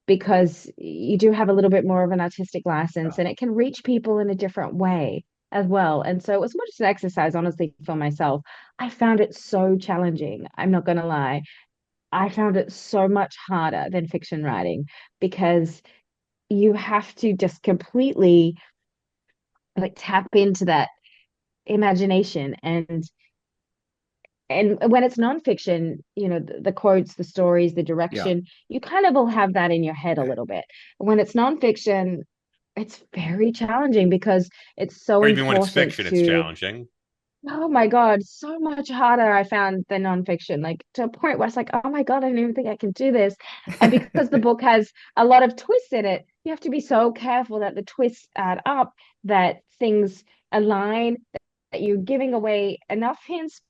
A: because you do have a little bit more of an artistic license and it can reach people in a different way as well. And so it was more just an exercise, honestly, for myself. I found it so challenging. I'm not going to lie. I found it so much harder than fiction writing because you have to just completely like tap into that imagination and when it's nonfiction, the quotes, the stories, the
C: yeah.
A: direction, you kind of will have that in your head a little bit. When it's nonfiction, it's very challenging because it's so
B: Or even when it's
A: important
B: fiction, it's
A: to,
B: challenging.
A: oh my God, so much harder I found than nonfiction, like to a point where it's like, oh my God, I don't even think I can do this. And because the book has a lot of twists in it, you have to be so careful that the twists add up, that things align, that you're giving away enough hints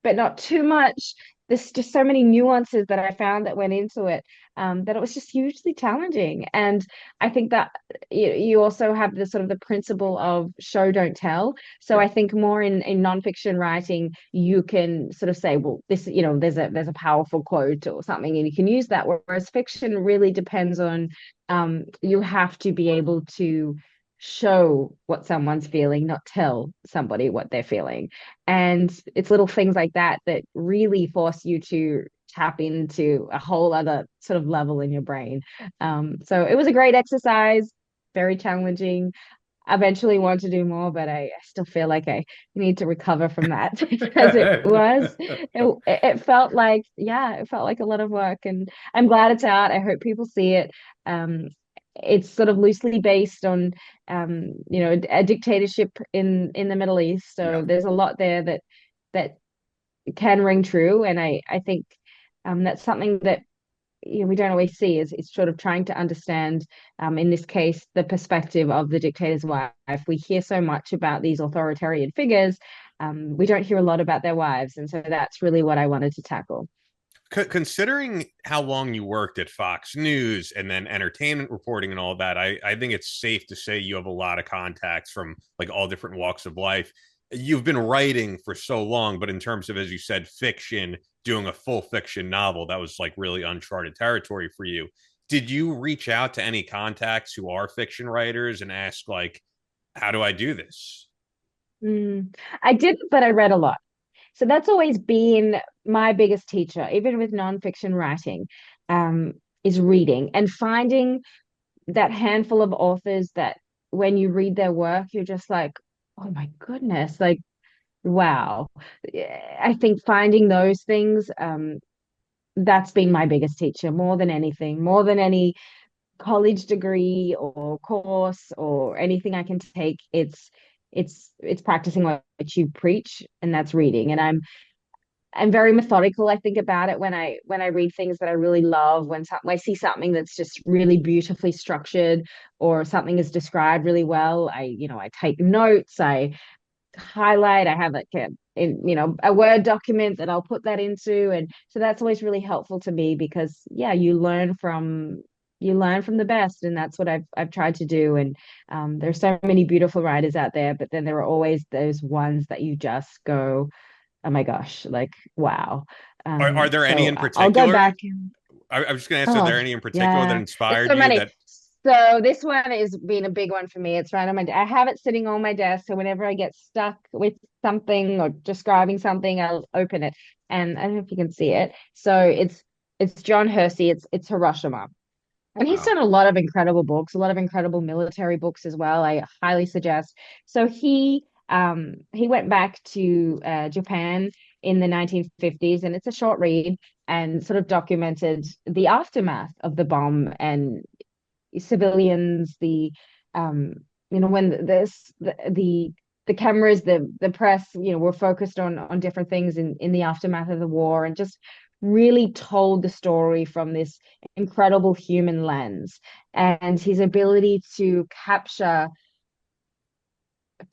A: but not too much. There's just so many nuances that I found that went into it, that it was just hugely challenging. And I think that you also have the sort of the principle of show, don't tell. So
C: Yeah.
A: I think more in nonfiction writing, you can sort of say, well, this, there's a powerful quote or something, and you can use that. Whereas fiction really depends on, you have to be able to show what someone's feeling, not tell somebody what they're feeling. And it's little things like that that really force you to tap into a whole other sort of level in your brain. So it was a great exercise, very challenging. I eventually want to do more, but I still feel like I need to recover from that because it felt like, yeah, it felt like a lot of work, and I'm glad it's out. I hope people see it. Um, it's sort of loosely based on a dictatorship in the Middle East.
C: Yeah.
A: So there's a lot there that can ring true, and I think that's something that we don't always see is sort of trying to understand, in this case, the perspective of the dictator's wife. We hear so much about these authoritarian figures. We don't hear a lot about their wives, and so that's really what I wanted to tackle.
B: Considering how long you worked at Fox News and then entertainment reporting and all that, I think it's safe to say you have a lot of contacts from like all different walks of life. You've been writing for so long, but in terms of, as you said, fiction, doing a full fiction novel, that was like really uncharted territory for you. Did you reach out to any contacts who are fiction writers and ask, like, how do I do this?
A: I didn't, but I read a lot. So that's always been my biggest teacher, even with nonfiction writing, um, is reading and finding that handful of authors that when you read their work, you're just like, oh my goodness, like wow. I think finding those things, that's been my biggest teacher more than anything, more than any college degree or course or anything I can take. It's practicing what you preach, and that's reading. And I'm very methodical, I think, about it when I read things that I really love. When I see something that's just really beautifully structured, or something is described really well, I take notes, I highlight, I have a Word document that I'll put that into. And so that's always really helpful to me, because yeah, you learn from the best, and that's what I've tried to do. And there's so many beautiful writers out there, but then there are always those ones that you just go, oh my gosh, like wow.
B: Are there any
A: So
B: in
A: I'll go
B: particular?
A: back.
B: I was just going to ask, are
A: Oh
B: there any in particular that
A: yeah, it's
B: inspired
A: so
B: you
A: many.
B: that
A: So this one has been a big one for me. It's right on I have it sitting on my desk, so whenever I get stuck with something or describing something, I'll open it. And I don't know if you can see it. So it's John Hersey. It's Hiroshima. And he's
B: wow.
A: done a lot of incredible books, a lot of incredible military books as well. I highly suggest. So he went back to Japan in the 1950s, and it's a short read, and sort of documented the aftermath of the bomb, and civilians, um when the cameras, the press, were focused on different things in the aftermath of the war, and just really told the story from this incredible human lens. And his ability to capture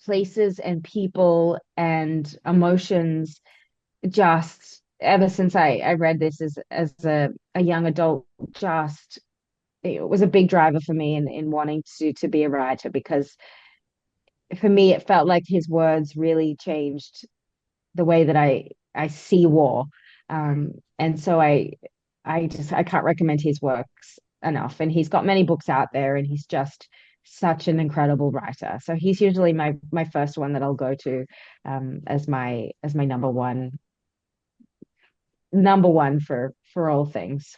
A: places and people and emotions, just ever since I read this as a young adult, just it was a big driver for me in wanting to be a writer, because for me it felt like his words really changed the way that I see war. And so I can't recommend his works enough. And he's got many books out there, and he's just such an incredible writer. So he's usually my first one that I'll go to, as my number one for all things.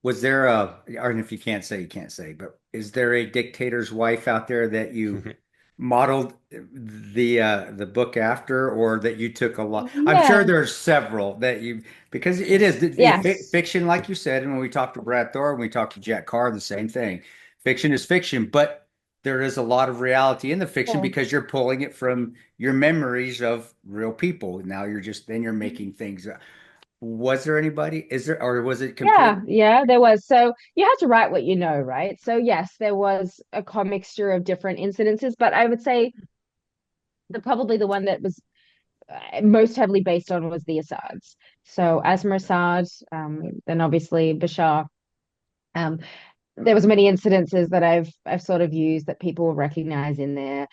C: Was there or if you can't say, you can't say, but is there a dictator's wife out there that you modeled the book after, or that you took a lot? I'm sure
A: Yeah.
C: there's several that you, because it is
A: Yes.
C: fiction, like you said, and when we talked to Brad Thor, when we talked to Jack Carr, the same thing. Fiction is fiction, but there is a lot of reality in the fiction
A: Yeah.
C: because you're pulling it from your memories of real people. Now you're making things up. Was there anybody? Is there, or was it complete?
A: Yeah, there was. So you have to write what you know, right? So yes, there was a commixture of different incidences, but I would say probably the one that was most heavily based on was the Assads. So Asma Assad, then obviously Bashar. Um, there was many incidences that I've sort of used that people will recognize in there.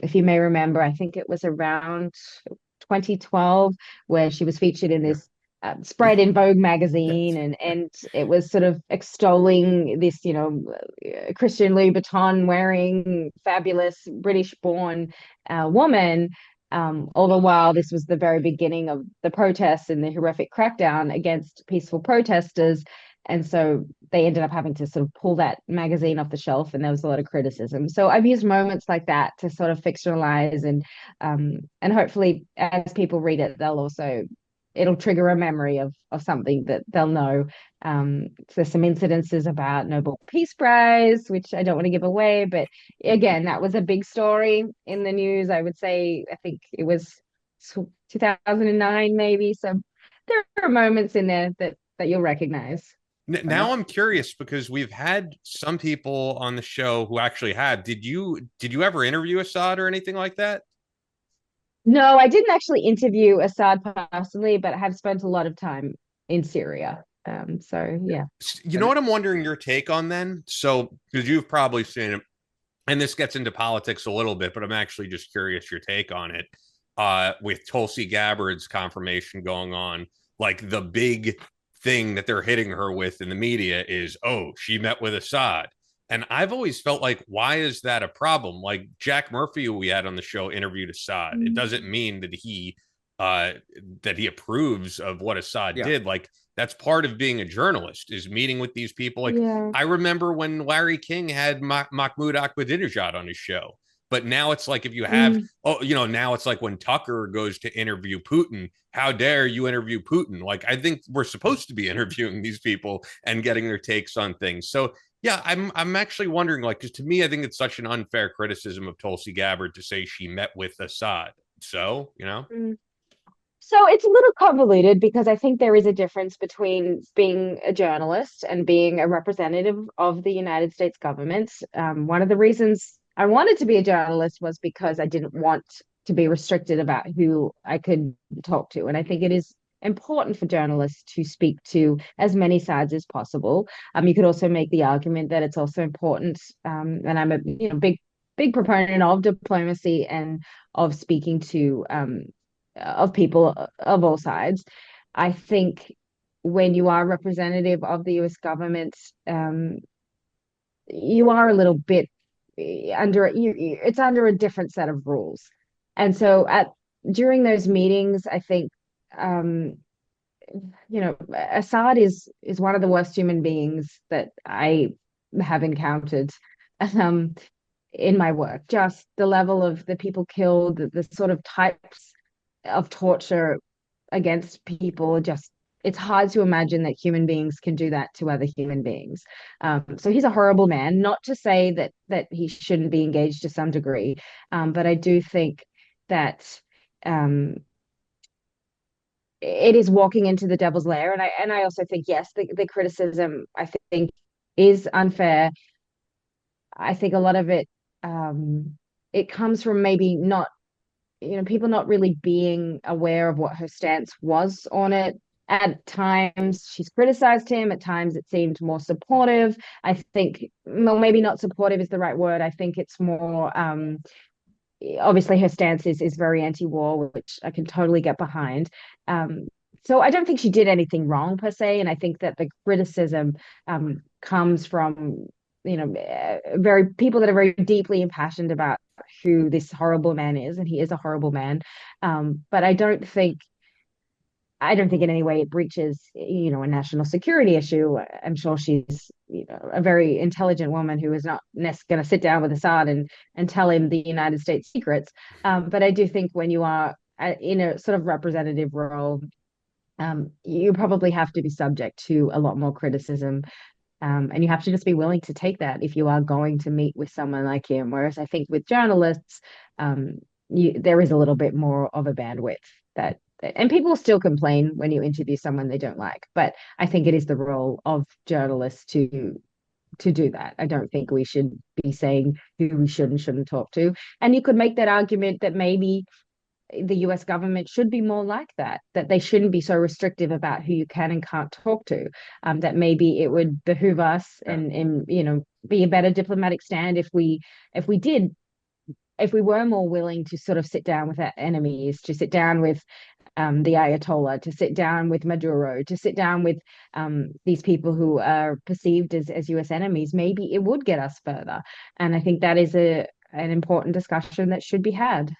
A: If you may remember, I think it was around 2012 where she was featured in
C: Yeah.
A: this spread in Vogue
C: Yes.
A: magazine, and it was sort of extolling this, Christian Louboutin wearing fabulous British born woman. All the while, this was the very beginning of the protests and the horrific crackdown against peaceful protesters. And so they ended up having to sort of pull that magazine off the shelf, and there was a lot of criticism. So I've used moments like that to sort of fictionalize, and hopefully as people read it, it'll trigger a memory of something that they'll know. So there's some incidences about Nobel Peace Prize, which I don't want to give away, but again, that was a big story in the news. I would say, I think it was 2009 maybe. So there are moments in there that you'll recognize.
B: Now I'm curious because we've had some people on the show who actually have. Did you ever interview Assad or anything like that?
A: No, I didn't actually interview Assad personally, but I have spent a lot of time in Syria. So yeah.
B: You know
C: And
B: what I'm wondering your take on then? So, because you've probably seen it, and this gets into politics a little bit, but I'm actually just curious your take on it. With Tulsi Gabbard's confirmation going on, like the big thing that they're hitting her with in the media is, oh, she met with Assad. And I've always felt like, why is that a problem? Like Jack Murphy, who we had on the show, interviewed Assad. It doesn't mean uh, that he approves of what Assad
C: yeah,
B: did. Like that's part of being a journalist is meeting with these people. Like
A: Yeah.
B: I remember when Larry King had Mahmoud Ahmadinejad on his show. But now it's like if you have,
A: Mm.
B: now it's like when Tucker goes to interview Putin, how dare you interview Putin? Like, I think we're supposed to be interviewing these people and getting their takes on things. So yeah, I'm actually wondering, like, because to me, I think it's such an unfair criticism of Tulsi Gabbard to say she met with Assad. So,
A: Mm. So it's a little convoluted because I think there is a difference between being a journalist and being a representative of the United States government. One of the reasons I wanted to be a journalist was because I didn't want to be restricted about who I could talk to. And I think it is important for journalists to speak to as many sides as possible. You could also make the argument that it's also important, and I'm a big proponent of diplomacy and of speaking to of people of all sides. I think when you are representative of the US government, you are a little bit it's under a different set of rules. And so at during those meetings, I think um, Assad is one of the worst human beings that I have encountered um, in my work. Just the level of the people killed, the sort of types of torture against people, just it's hard to imagine that human beings can do that to other human beings. So he's a horrible man. Not to say that he shouldn't be engaged to some degree, but I do think that um, it is walking into the devil's lair. And I also think yes, the criticism I think is unfair. I think a lot of it it comes from maybe not people not really being aware of what her stance was on it. At times, she's criticized him. At times, it seemed more supportive. I think, well, maybe not supportive is the right word. I think it's more, obviously, her stance is very anti-war, which I can totally get behind. Um, so I don't think she did anything wrong per se, and I think that the criticism comes from very people that are very deeply impassioned about who this horrible man is, and he is a horrible man. But I don't think in any way it breaches, a national security issue. I'm sure she's, a very intelligent woman who is not going to sit down with Assad and tell him the United States secrets. But I do think when you are in a sort of representative role, you probably have to be subject to a lot more criticism. And you have to just be willing to take that if you are going to meet with someone like him. Whereas I think with journalists, there is a little bit more of a bandwidth and people still complain when you interview someone they don't like. But I think it is the role of journalists to do that. I don't think we should be saying who we should and shouldn't talk to. And you could make that argument that maybe the US government should be more like that they shouldn't be so restrictive about who you can and can't talk to, that maybe it would behoove us and be a better diplomatic stand if we were more willing to sort of sit down with our enemies, to sit down with the Ayatollah, to sit down with Maduro, to sit down with these people who are perceived as US enemies. Maybe it would get us further. And I think that is an important discussion that should be had.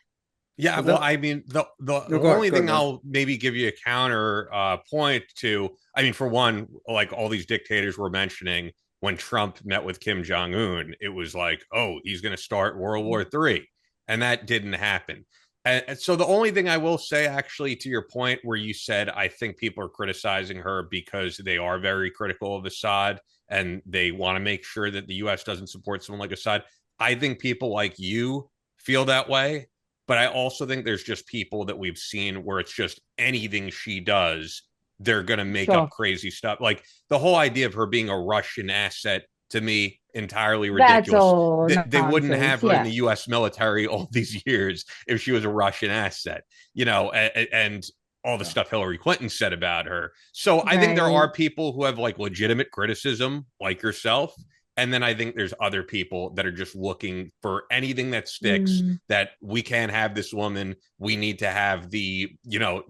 B: Yeah, well, I mean, the only thing I'll maybe give you a counter point to, I mean, for one, like all these dictators were mentioning, when Trump met with Kim Jong-un, it was like, oh, he's going to start World War III. And that didn't happen. And so the only thing I will say, actually, to your point where you said, I think people are criticizing her because they are very critical of Assad and they want to make sure that the U.S. doesn't support someone like Assad. I think people like you feel that way. But I also think there's just people that we've seen where it's just anything she does, they're going to make up crazy stuff. Like the whole idea of her being a Russian asset, to me, entirely ridiculous.
A: That's all
B: they wouldn't have her in the U.S. military all these years if she was a Russian asset, and all the stuff Hillary Clinton said about her. So I think there are people who have like legitimate criticism, like yourself. And then I think there's other people that are just looking for anything that sticks, that we can't have this woman. We need to have the,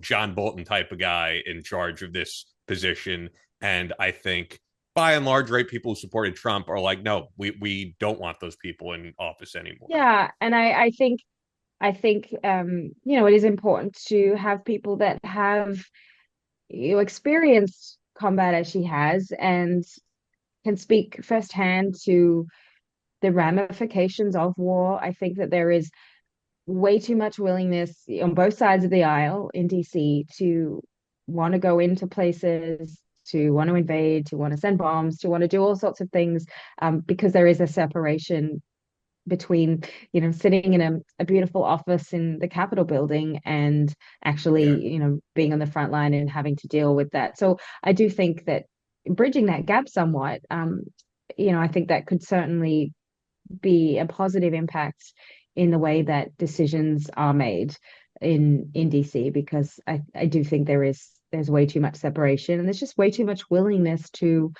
B: John Bolton type of guy in charge of this position. And I think by and large, right, people who supported Trump are like, no, we don't want those people in office anymore.
A: Yeah. And I think, it is important to have people that have experienced combat as she has and can speak firsthand to the ramifications of war. I think that there is way too much willingness on both sides of the aisle in DC to want to go into places, to want to invade, to want to send bombs, to want to do all sorts of things, because there is a separation between, sitting in a beautiful office in the Capitol building and actually, being on the front line and having to deal with that. So I do think that bridging that gap somewhat, I think that could certainly be a positive impact in the way that decisions are made in DC, because I do think there's way too much separation, and there's just way too much willingness to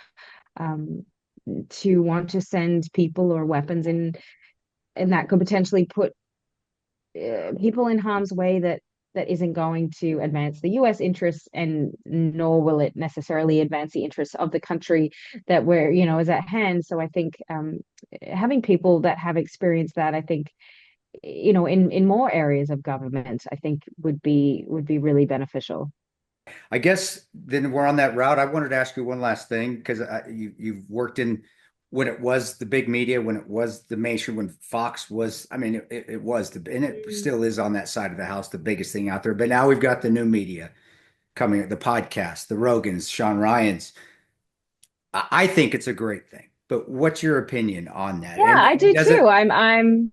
A: want to send people or weapons in, and that could potentially put people in harm's way that isn't going to advance the US interests, and nor will it necessarily advance the interests of the country that is at hand. So I think having people that have experienced that, I think, in more areas of government, I think would be really beneficial.
C: I guess then we're on that route. I wanted to ask you one last thing, because you've worked in, when it was the big media, when it was the mainstream, when Fox was, I mean, it was and it still is on that side of the house, the biggest thing out there. But now we've got the new media coming, the podcast, the Rogans, Sean Ryan's. I think it's a great thing. But what's your opinion on that?
A: Yeah, I do
C: does
A: too.
C: it,
A: I'm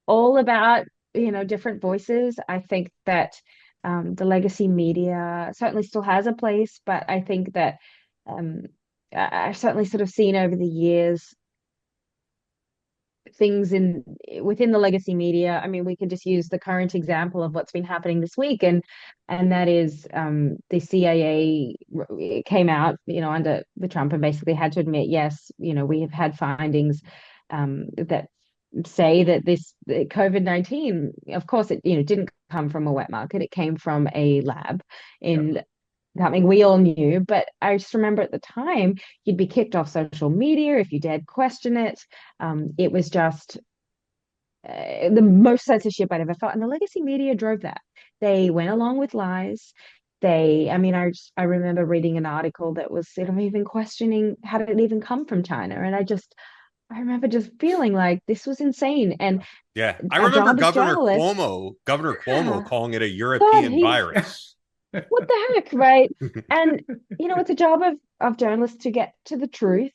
A: all about, different voices. I think that the legacy media certainly still has a place, but I think that I've certainly sort of seen over the years things within the legacy media. I mean, we can just use the current example of what's been happening this week, and that is the CIA came out, under the Trump, and basically had to admit, yes, we have had findings that say that this COVID-19, of course, it didn't come from a wet market. It came from a lab in something we all knew. But I just remember at the time, you'd be kicked off social media if you dared question it. It was just the most censorship I'd ever felt. And the legacy media drove that. They went along with lies. I remember reading an article that was even questioning, how did it even come from China? And I remember just feeling like this was insane. And
B: yeah, I
A: our
B: remember
A: job as
B: Governor Cuomo calling it a
A: God,
B: European virus.
A: what the heck, right? And it's a job of journalists to get to the truth.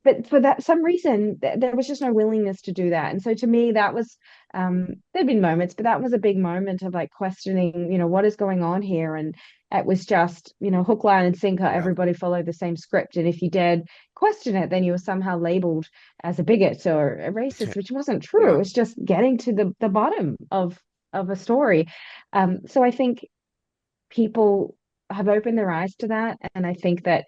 A: But for that some reason, there was just no willingness to do that. And so to me, that was there'd been moments, but that was a big moment of like questioning, what is going on here. And it was just, hook, line, and sinker.
C: Yeah.
A: Everybody followed the same script. And if you dared question it, then you were somehow labeled as a bigot or a racist, which wasn't true.
C: Yeah.
A: It was just getting to the bottom of a story. So I think people have opened their eyes to that. And I think that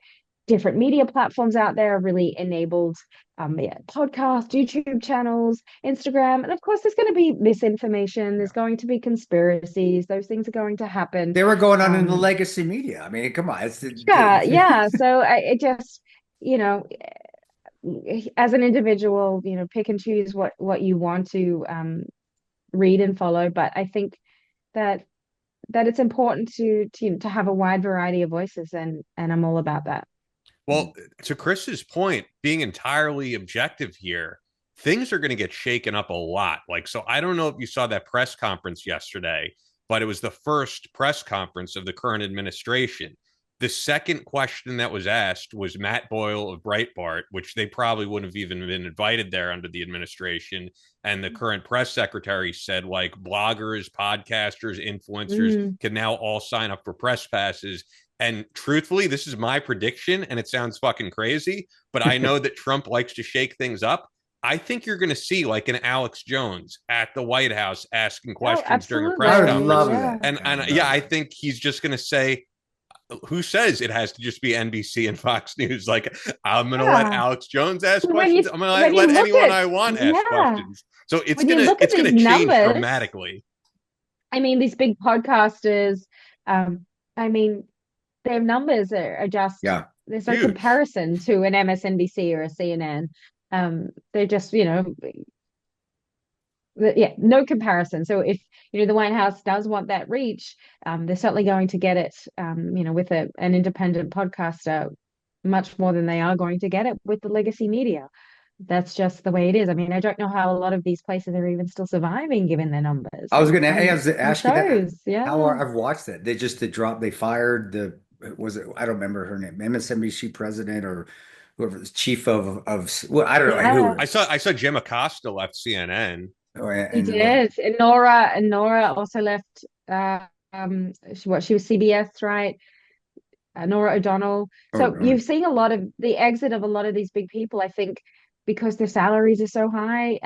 A: different media platforms out there have really enabled podcasts, YouTube channels, Instagram. And of course, there's going to be misinformation. There's going to be conspiracies. Those things are going to happen.
C: They were going on in the legacy media. I mean, come on.
A: Yeah. So it just, as an individual, pick and choose what you want to read and follow. But I think that it's important to have a wide variety of voices, and I'm all about that.
B: Well, to Chris's point, being entirely objective here, things are going to get shaken up a lot. So I don't know if you saw that press conference yesterday, but it was the first press conference of the current administration. The second question that was asked was Matt Boyle of Breitbart, which they probably wouldn't have even been invited there under the administration. And the current press secretary said, bloggers, podcasters, influencers can now all sign up for press passes. And truthfully, this is my prediction, and it sounds fucking crazy, but I know that Trump likes to shake things up. I think you're going to see an Alex Jones at the White House asking questions during a press conference.
C: Love that.
B: And I think he's just going to say, who says it has to just be NBC and Fox News? I'm going to let Alex Jones ask questions. I'm going to let anyone I want ask questions. So it's going to change dramatically.
A: I mean, these big podcasters, their numbers are just, there's no comparison to an MSNBC or a CNN. They're just, no comparison. So if, the White House does want that reach, they're certainly going to get it, with an independent podcaster much more than they are going to get it with the legacy media. That's just the way it is. I mean, I don't know how a lot of these places are even still surviving given their numbers.
C: I was going to
A: And
C: ask you that.
A: shows,
C: How
A: yeah.
C: I've watched that. They fired was it, I don't remember her name, MSNBC president or whoever was chief well, I don't know like, who
A: Yeah,
C: it
B: I
C: is.
B: saw Jim Acosta left CNN.
C: Oh,
A: he
C: and well,
A: did. And Nora also left she was CBS, right? Nora O'Donnell. So
C: or
A: you've seen a lot of the exit of a lot of these big people, I think, because their salaries are so high.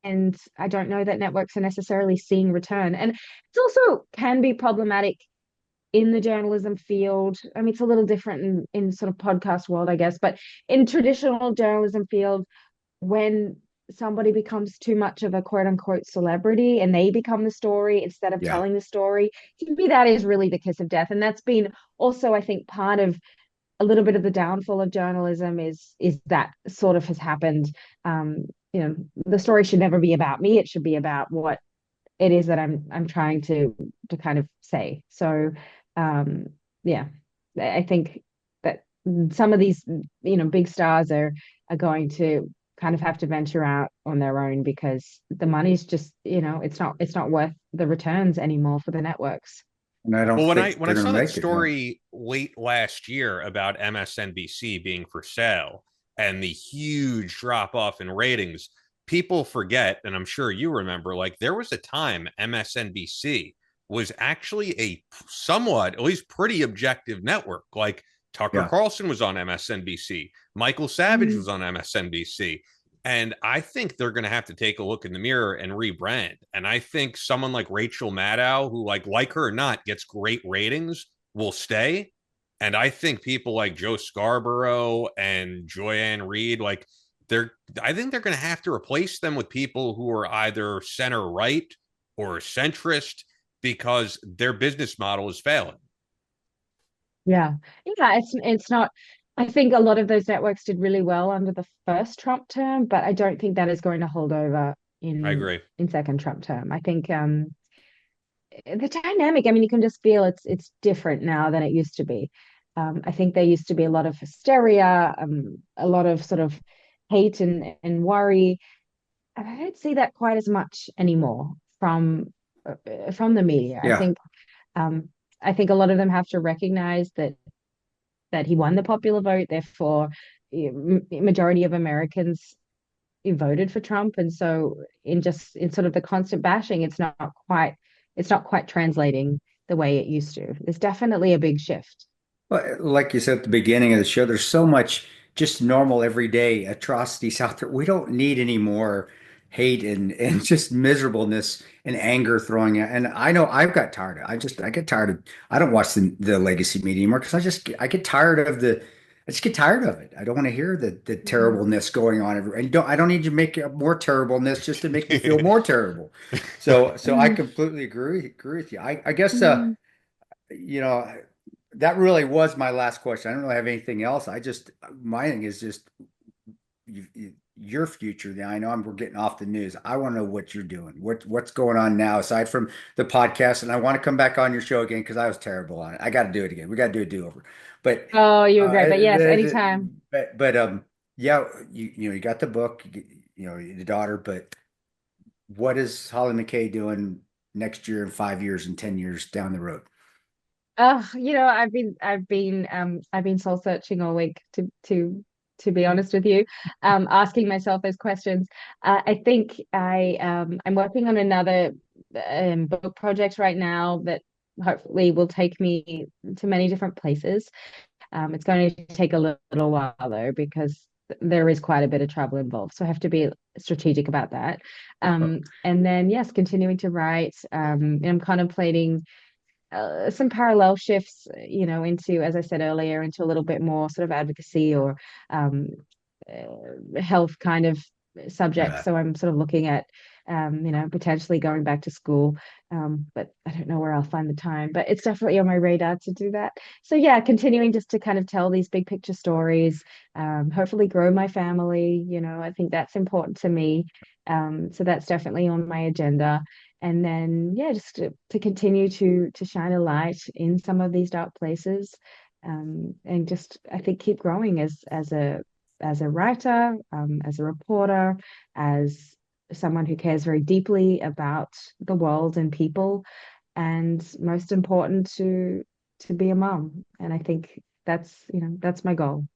A: And I don't know that networks are necessarily seeing return. And it's also can be problematic in the journalism field. I mean, it's a little different in sort of podcast world, I guess, but in traditional journalism field, when somebody becomes too much of a quote unquote celebrity and they become the story instead of
C: yeah.
A: telling the story, to me, that is really the kiss of death. And that's been also, I think, part of a little bit of the downfall of journalism is that sort of has happened. Um, the story should never be about me. It should be about what it is that I'm trying to kind of say. So um, yeah, I think that some of these big stars are going to kind of have to venture out on their own because the money's just it's not worth the returns anymore for the networks.
C: And I don't
B: Well,
C: think
B: when I
C: they're going to
B: saw that
C: make it. Yeah.
B: story late last year about MSNBC being for sale and the huge drop off in ratings, people forget, and I'm sure you remember, like there was a time MSNBC was actually a somewhat, at least pretty objective network. Like Tucker
C: Yeah.
B: Carlson was on MSNBC, Michael Savage
A: Mm.
B: was on MSNBC. And I think they're going to have to take a look in the mirror and rebrand. And I think someone like Rachel Maddow, who like her or not, gets great ratings, will stay. And I think people like Joe Scarborough and Joyanne Reed, like I think they're going to have to replace them with people who are either center right or centrist because their business model is failing.
A: Yeah. Yeah, it's not. I think a lot of those networks did really well under the first Trump term, but I don't think that is going to hold over
B: I
A: in
B: agree.
A: second Trump term. I think the dynamic, I mean, you can just feel it's different now than it used to be. I think there used to be a lot of hysteria, a lot of sort of hate and worry. And I don't see that quite as much anymore from the media.
C: Yeah.
A: Um, I think a lot of them have to recognize that he won the popular vote. Therefore, majority of Americans voted for Trump, and so in sort of the constant bashing, it's not quite translating the way it used to. There's definitely a big shift.
C: Well, like you said at the beginning of the show, there's so much just normal everyday atrocities out there. We don't need any more hate and just miserableness and anger throwing at. And I know I've got tired of. I get tired of. I don't watch the legacy media anymore because I get tired of the. I just get tired of it. I don't want to hear the terribleness going on everywhere. And I don't need to make more terribleness just to make me feel more terrible. So I
A: Mm,
C: completely agree with you. I guess
A: mm.
C: you know, that really was my last question. I don't really have anything else. My thing is just your future. Now, I know we're getting off the news. I want to know what you're doing. What's going on now aside from the podcast? And I want to come back on your show again because I was terrible on it. I got to do it again. We got to do a do-over. But
A: Oh, you were great,
C: uh,
A: but yes, anytime.
C: yeah, you got the book, the daughter, but what is Hollie McKay doing next year and 5 years and 10 years down the road?
A: I've been soul searching all week to be honest with you, asking myself those questions. I think I'm working on another book project right now that hopefully will take me to many different places. It's going to take a little while though because there is quite a bit of travel involved, so I have to be strategic about that. And then yes, continuing to write. I'm contemplating some parallel shifts, into, as I said earlier, into a little bit more sort of advocacy or um, health kind of subjects.
C: Yeah.
A: So I'm sort of looking at, potentially going back to school, but I don't know where I'll find the time. But it's definitely on my radar to do that. So yeah, continuing just to kind of tell these big picture stories, hopefully grow my family. I think that's important to me. So that's definitely on my agenda, and then yeah, just to continue to shine a light in some of these dark places, and just I think keep growing as as a writer, as a reporter, as someone who cares very deeply about the world and people, and most important to be a mom. And I think that's my goal.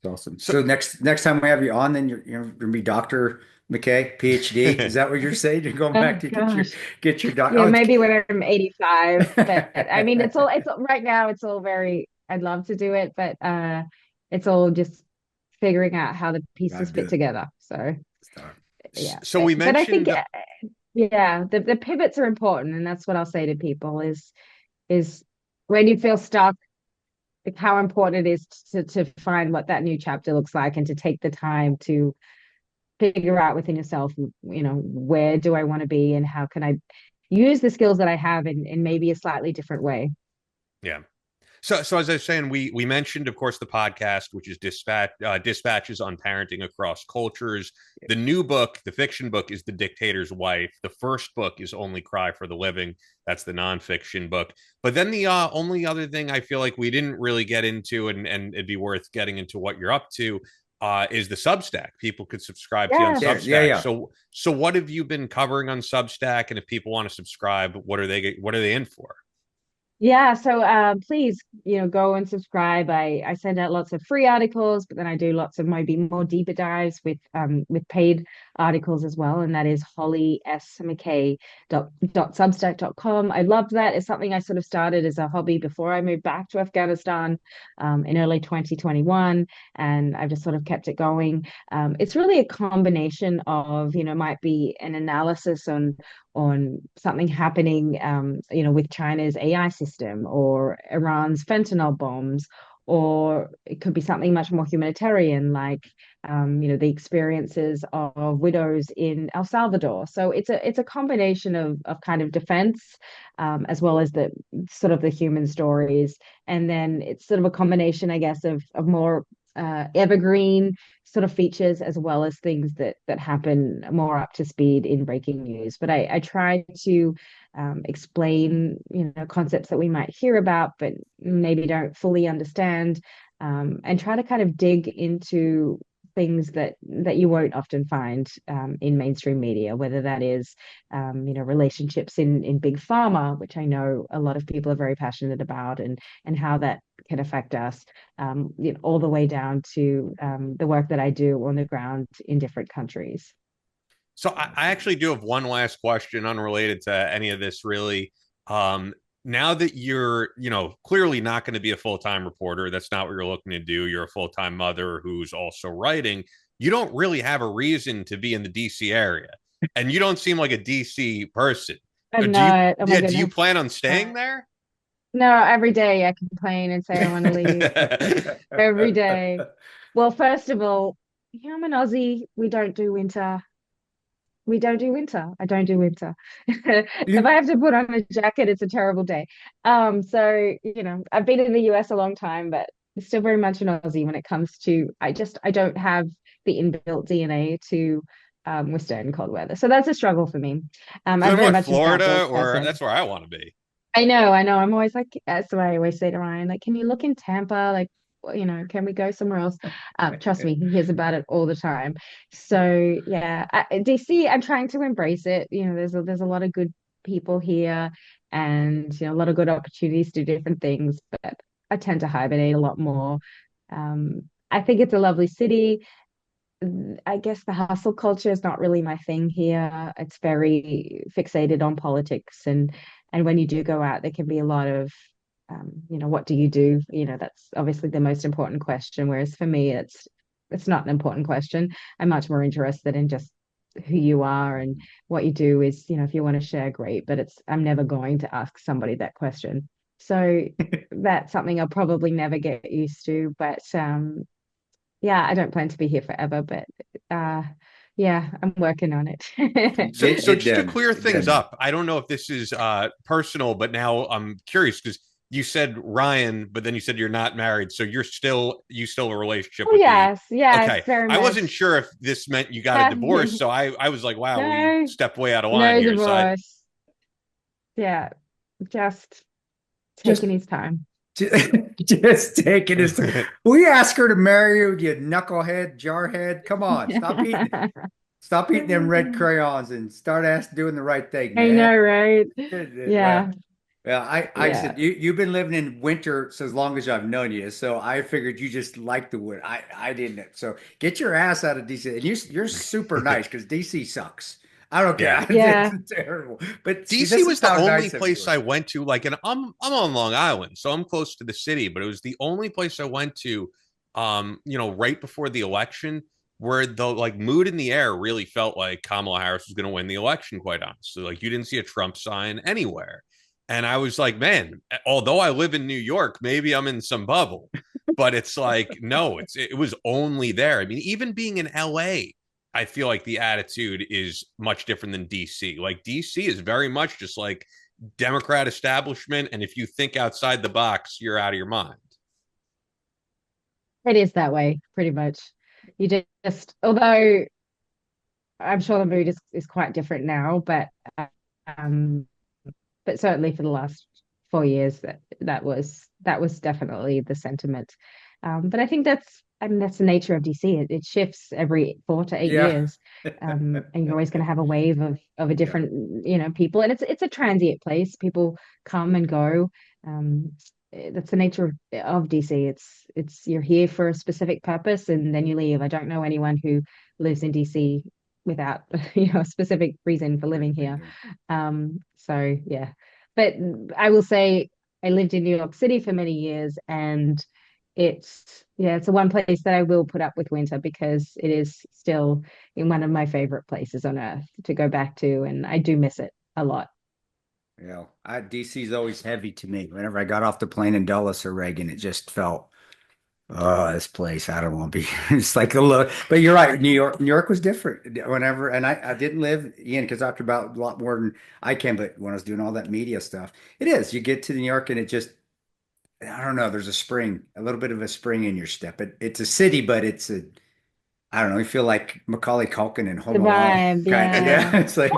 C: That's awesome. So next time we have you on, then you're gonna be Dr. McKay, PhD. Is that what you're saying? You're going
A: Oh
C: back to
A: gosh.
C: get your doc.
A: Yeah,
C: Oh,
A: maybe when I'm 85. But I mean right now it's all very, I'd love to do it, but it's all just figuring out how the
C: gotta
A: pieces
C: do
A: fit
C: it.
A: together. So
C: Start.
A: yeah.
B: So we
A: But I think
B: mentioned
A: yeah, the pivots are important, and that's what I'll say to people is when you feel stuck, like how important it is to find what that new chapter looks like, and to take the time to figure out within yourself, where do I want to be, and how can I use the skills that I have in maybe a slightly different way.
B: yeah. So as I was saying, we mentioned, of course, the podcast, which is Dispatches on Parenting Across Cultures. The new book, the fiction book, is The Dictator's Wife. The first book is Only Cry for the Living. That's the nonfiction book. But then the only other thing I feel like we didn't really get into, and it'd be worth getting into what you're up to, is the Substack. People could subscribe to you on
A: Yeah.
B: Substack.
C: Yeah.
B: So what have you been covering on Substack? And if people want to subscribe, what are they in for?
A: Yeah, so please, go and subscribe. I send out lots of free articles, but then I do lots of maybe more deeper dives with paid articles as well. And that is hollymcay.substack.com. I loved that. It's something I sort of started as a hobby before I moved back to Afghanistan in early 2021, and I've just sort of kept it going. It's really a combination of, might be an analysis on something happening, with China's AI system or Iran's fentanyl bombs, or it could be something much more humanitarian, like the experiences of widows in El Salvador. So it's a combination of kind of defense, as well as the sort of the human stories, and then it's sort of a combination, I guess, of more evergreen sort of features, as well as things that happen more up to speed in breaking news. But I try to explain, concepts that we might hear about but maybe don't fully understand, and try to kind of dig into things that you won't often find in mainstream media, whether that is relationships in big pharma, which I know a lot of people are very passionate about, and how that can affect us, all the way down to the work that I do on the ground in different countries.
B: So I actually do have one last question unrelated to any of this, really. Now that you're, clearly not going to be a full-time reporter, that's not what you're looking to do. You're a full-time mother who's also writing. You don't really have a reason to be in the DC area, and you don't seem like a DC person.
A: I'm
B: Do you,
A: not. Oh my
B: do you
A: goodness.
B: plan on staying there?
A: No, every day I complain and say I want to leave. Every day. Well, first of all, I'm an Aussie. We don't do winter. We don't do winter. I don't do winter. If I have to put on a jacket, it's a terrible day. So, I've been in the US a long time, but still very much an Aussie when it comes to, I don't have the inbuilt DNA to withstand cold weather. So that's a struggle for me. I'm
B: Live
A: very
B: in
A: much an
B: Florida,
A: outdoors
B: or
A: person.
B: that's where I want to be.
A: I know. I'm always like, that's what I always say to Ryan, like, can you look in Tampa? Like, can we go somewhere else? Trust me, he hears about it all the time. So yeah, DC, I'm trying to embrace it. There's a lot of good people here, and a lot of good opportunities to do different things, but I tend to hibernate a lot more. I think it's a lovely city. I guess the hustle culture is not really my thing here. It's very fixated on politics, and when you do go out, there can be a lot of, what do you do? That's obviously the most important question. Whereas for me, it's not an important question. I'm much more interested in just who you are, and what you do is, if you want to share, great. But I'm never going to ask somebody that question. So that's something I'll probably never get used to. But yeah, I don't plan to be here forever, but yeah, I'm working on it.
B: So just to clear things up, I don't know if this is personal, but now I'm curious because you said Ryan, but then you said you're not married, so you still have a relationship
A: Oh
B: with
A: yes, yes,
B: Okay,
A: very
B: I
A: much.
B: wasn't sure if this meant you got a divorce, so I was like, wow, we
A: No,
B: stepped way out of line
A: no
B: here. So
A: divorce. Yeah, just
C: Just
A: taking his time.
C: Just taking his. We ask her to marry you, you knucklehead, jarhead. Come on, stop eating them red crayons and start doing the right thing,
A: I
C: man.
A: know, right?
C: Well,
A: Yeah,
C: well, I
A: yeah.
C: said you've been living in winter so as long as I've known you, so I figured you just like the wood. I didn't. So get your ass out of DC, and you're super nice because DC sucks. I don't
B: Yeah.
C: care.
A: Yeah.
C: It's terrible. But see,
B: DC
C: this
B: was
C: is
B: the
C: how
B: only
C: nice of you
B: place
C: are.
B: I went to. Like, and I'm on Long Island, so I'm close to the city. But it was the only place I went to, right before the election, where the like mood in the air really felt like Kamala Harris was going to win the election. Quite honestly, like you didn't see a Trump sign anywhere, and I was like, man, although I live in New York, maybe I'm in some bubble, but it's like no, it was only there. I mean, even being in LA. I feel like the attitude is much different than DC. Like DC is very much just like Democrat establishment, and if you think outside the box, you're out of your mind.
A: It is that way, pretty much. You although I'm sure the mood is quite different now, um, but certainly for the last 4 years, that was definitely the sentiment. But I mean that's the nature of DC. It shifts every 4 to 8
C: Yeah.
A: years, and you're always going to have a wave of a
C: Yeah.
A: different people, and it's a transient place. People come and go. That's the nature of DC. It's you're here for a specific purpose, and then you leave. I don't know anyone who lives in DC without a specific reason for living here. So yeah, but I will say I lived in New York City for many years, and it's the one place that I will put up with winter because it is still in one of my favorite places on earth to go back to, and I do miss it a lot.
C: DC is always heavy to me. Whenever I got off the plane in Dulles or Reagan, it just felt, oh, this place, I don't want to be here. It's like a look. But you're right, New York was different. Whenever, and I didn't live in because I talked about a lot more than I can. But when I was doing all that media stuff, it is. You get to New York and it just, I don't know. There's a little bit of a spring in your step. It's a city, but I don't know. You feel like Macaulay Culkin in
A: The
C: Home Alone,
A: vibe,
C: kind of.
A: yeah.
C: Yeah, it's like.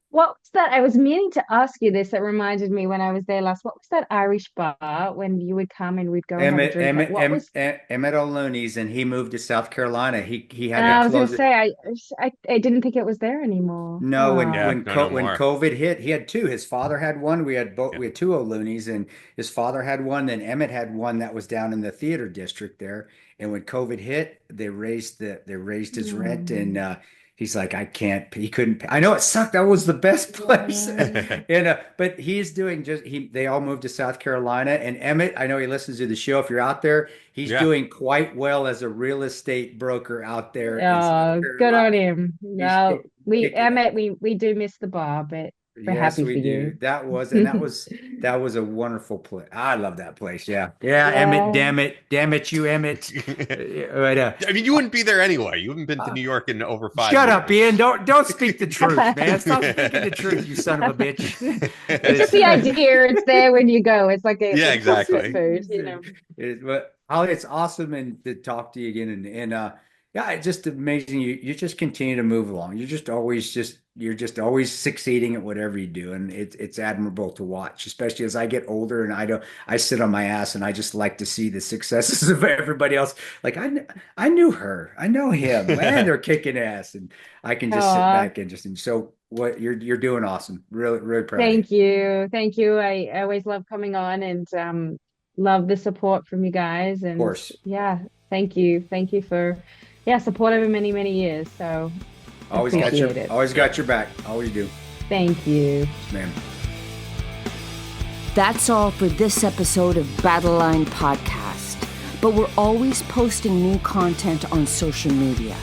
A: What was that? I was meaning to ask you this. That reminded me when I was there last. What was that Irish bar when you would come and we'd go and have a drink? What was?
C: Emmett O'Looney's, and he moved to South Carolina. He had
A: And
C: to
A: I was going
C: close
A: to
C: it.
A: say, I didn't think it was there anymore.
C: No,
B: Yeah,
A: Oh,
B: no
C: when
B: more.
C: COVID hit, he had two. His father had one. We had both.
B: Yeah.
C: We had two O'Looney's, and his father had one. Then Emmett had one that was down in the theater district there. And when COVID hit, they raised his rent, and
A: mm,
C: he's like, I can't. He couldn't. I know it sucked. That was the best place.
A: yeah.
C: And but he's doing just he. They all moved to South Carolina, and Emmett, I know he listens to the show. If you're out there, he's
B: Yeah.
C: doing quite well as a real estate broker out there in South
A: Oh, good on
C: Carolina.
A: him.
C: He's
A: No,
C: kicking
A: Emmett,
C: ass.
A: we do miss the bar, but we're
C: Yes,
A: happy
C: we
A: for
C: do.
A: you.
C: That was a wonderful place. I love that place. Yeah. Yeah, Emmett,
A: Yeah.
C: damn it, you Emmett. But,
B: I mean, you wouldn't be there anyway. You haven't been to
C: uh,
B: New York in over 5
C: shut up,
B: years.
C: Ian. Don't speak the truth, man. Stop speaking the truth, you son of a bitch.
A: It's just the idea. It's there when you go. It's like
B: Yeah,
A: it's comfort
B: exactly.
A: food.
C: But Holly, it's awesome and to talk to you again and yeah, it's just amazing. You just continue to move along. You're just always succeeding at whatever you do, and it's admirable to watch, especially as I get older and I sit on my ass and I just like to see the successes of everybody else. Like I knew her, I know him, man, they're kicking ass, and I can just sit
A: Oh,
C: back and just so what you're doing awesome. Really, really proud of you. Of
A: thank you. I always love coming on and love the support from you guys. And
C: course,
A: yeah, thank you for support over many many years. So appreciate it.
C: always got your back. Always do,
A: Thank you.
C: man.
D: That's all for this episode of Battle Line Podcast. But we're always posting new content on social media.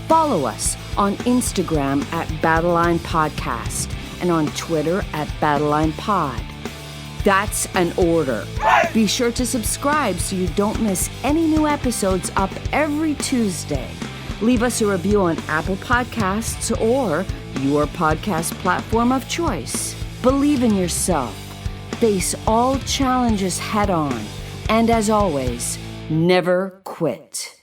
D: Follow us on Instagram at Battle Line Podcast and on Twitter at Battle Line Pod. That's an order. Be sure to subscribe so you don't miss any new episodes up every Tuesday. Leave us a review on Apple Podcasts or your podcast platform of choice. Believe in yourself. Face all challenges head on. And as always, never quit.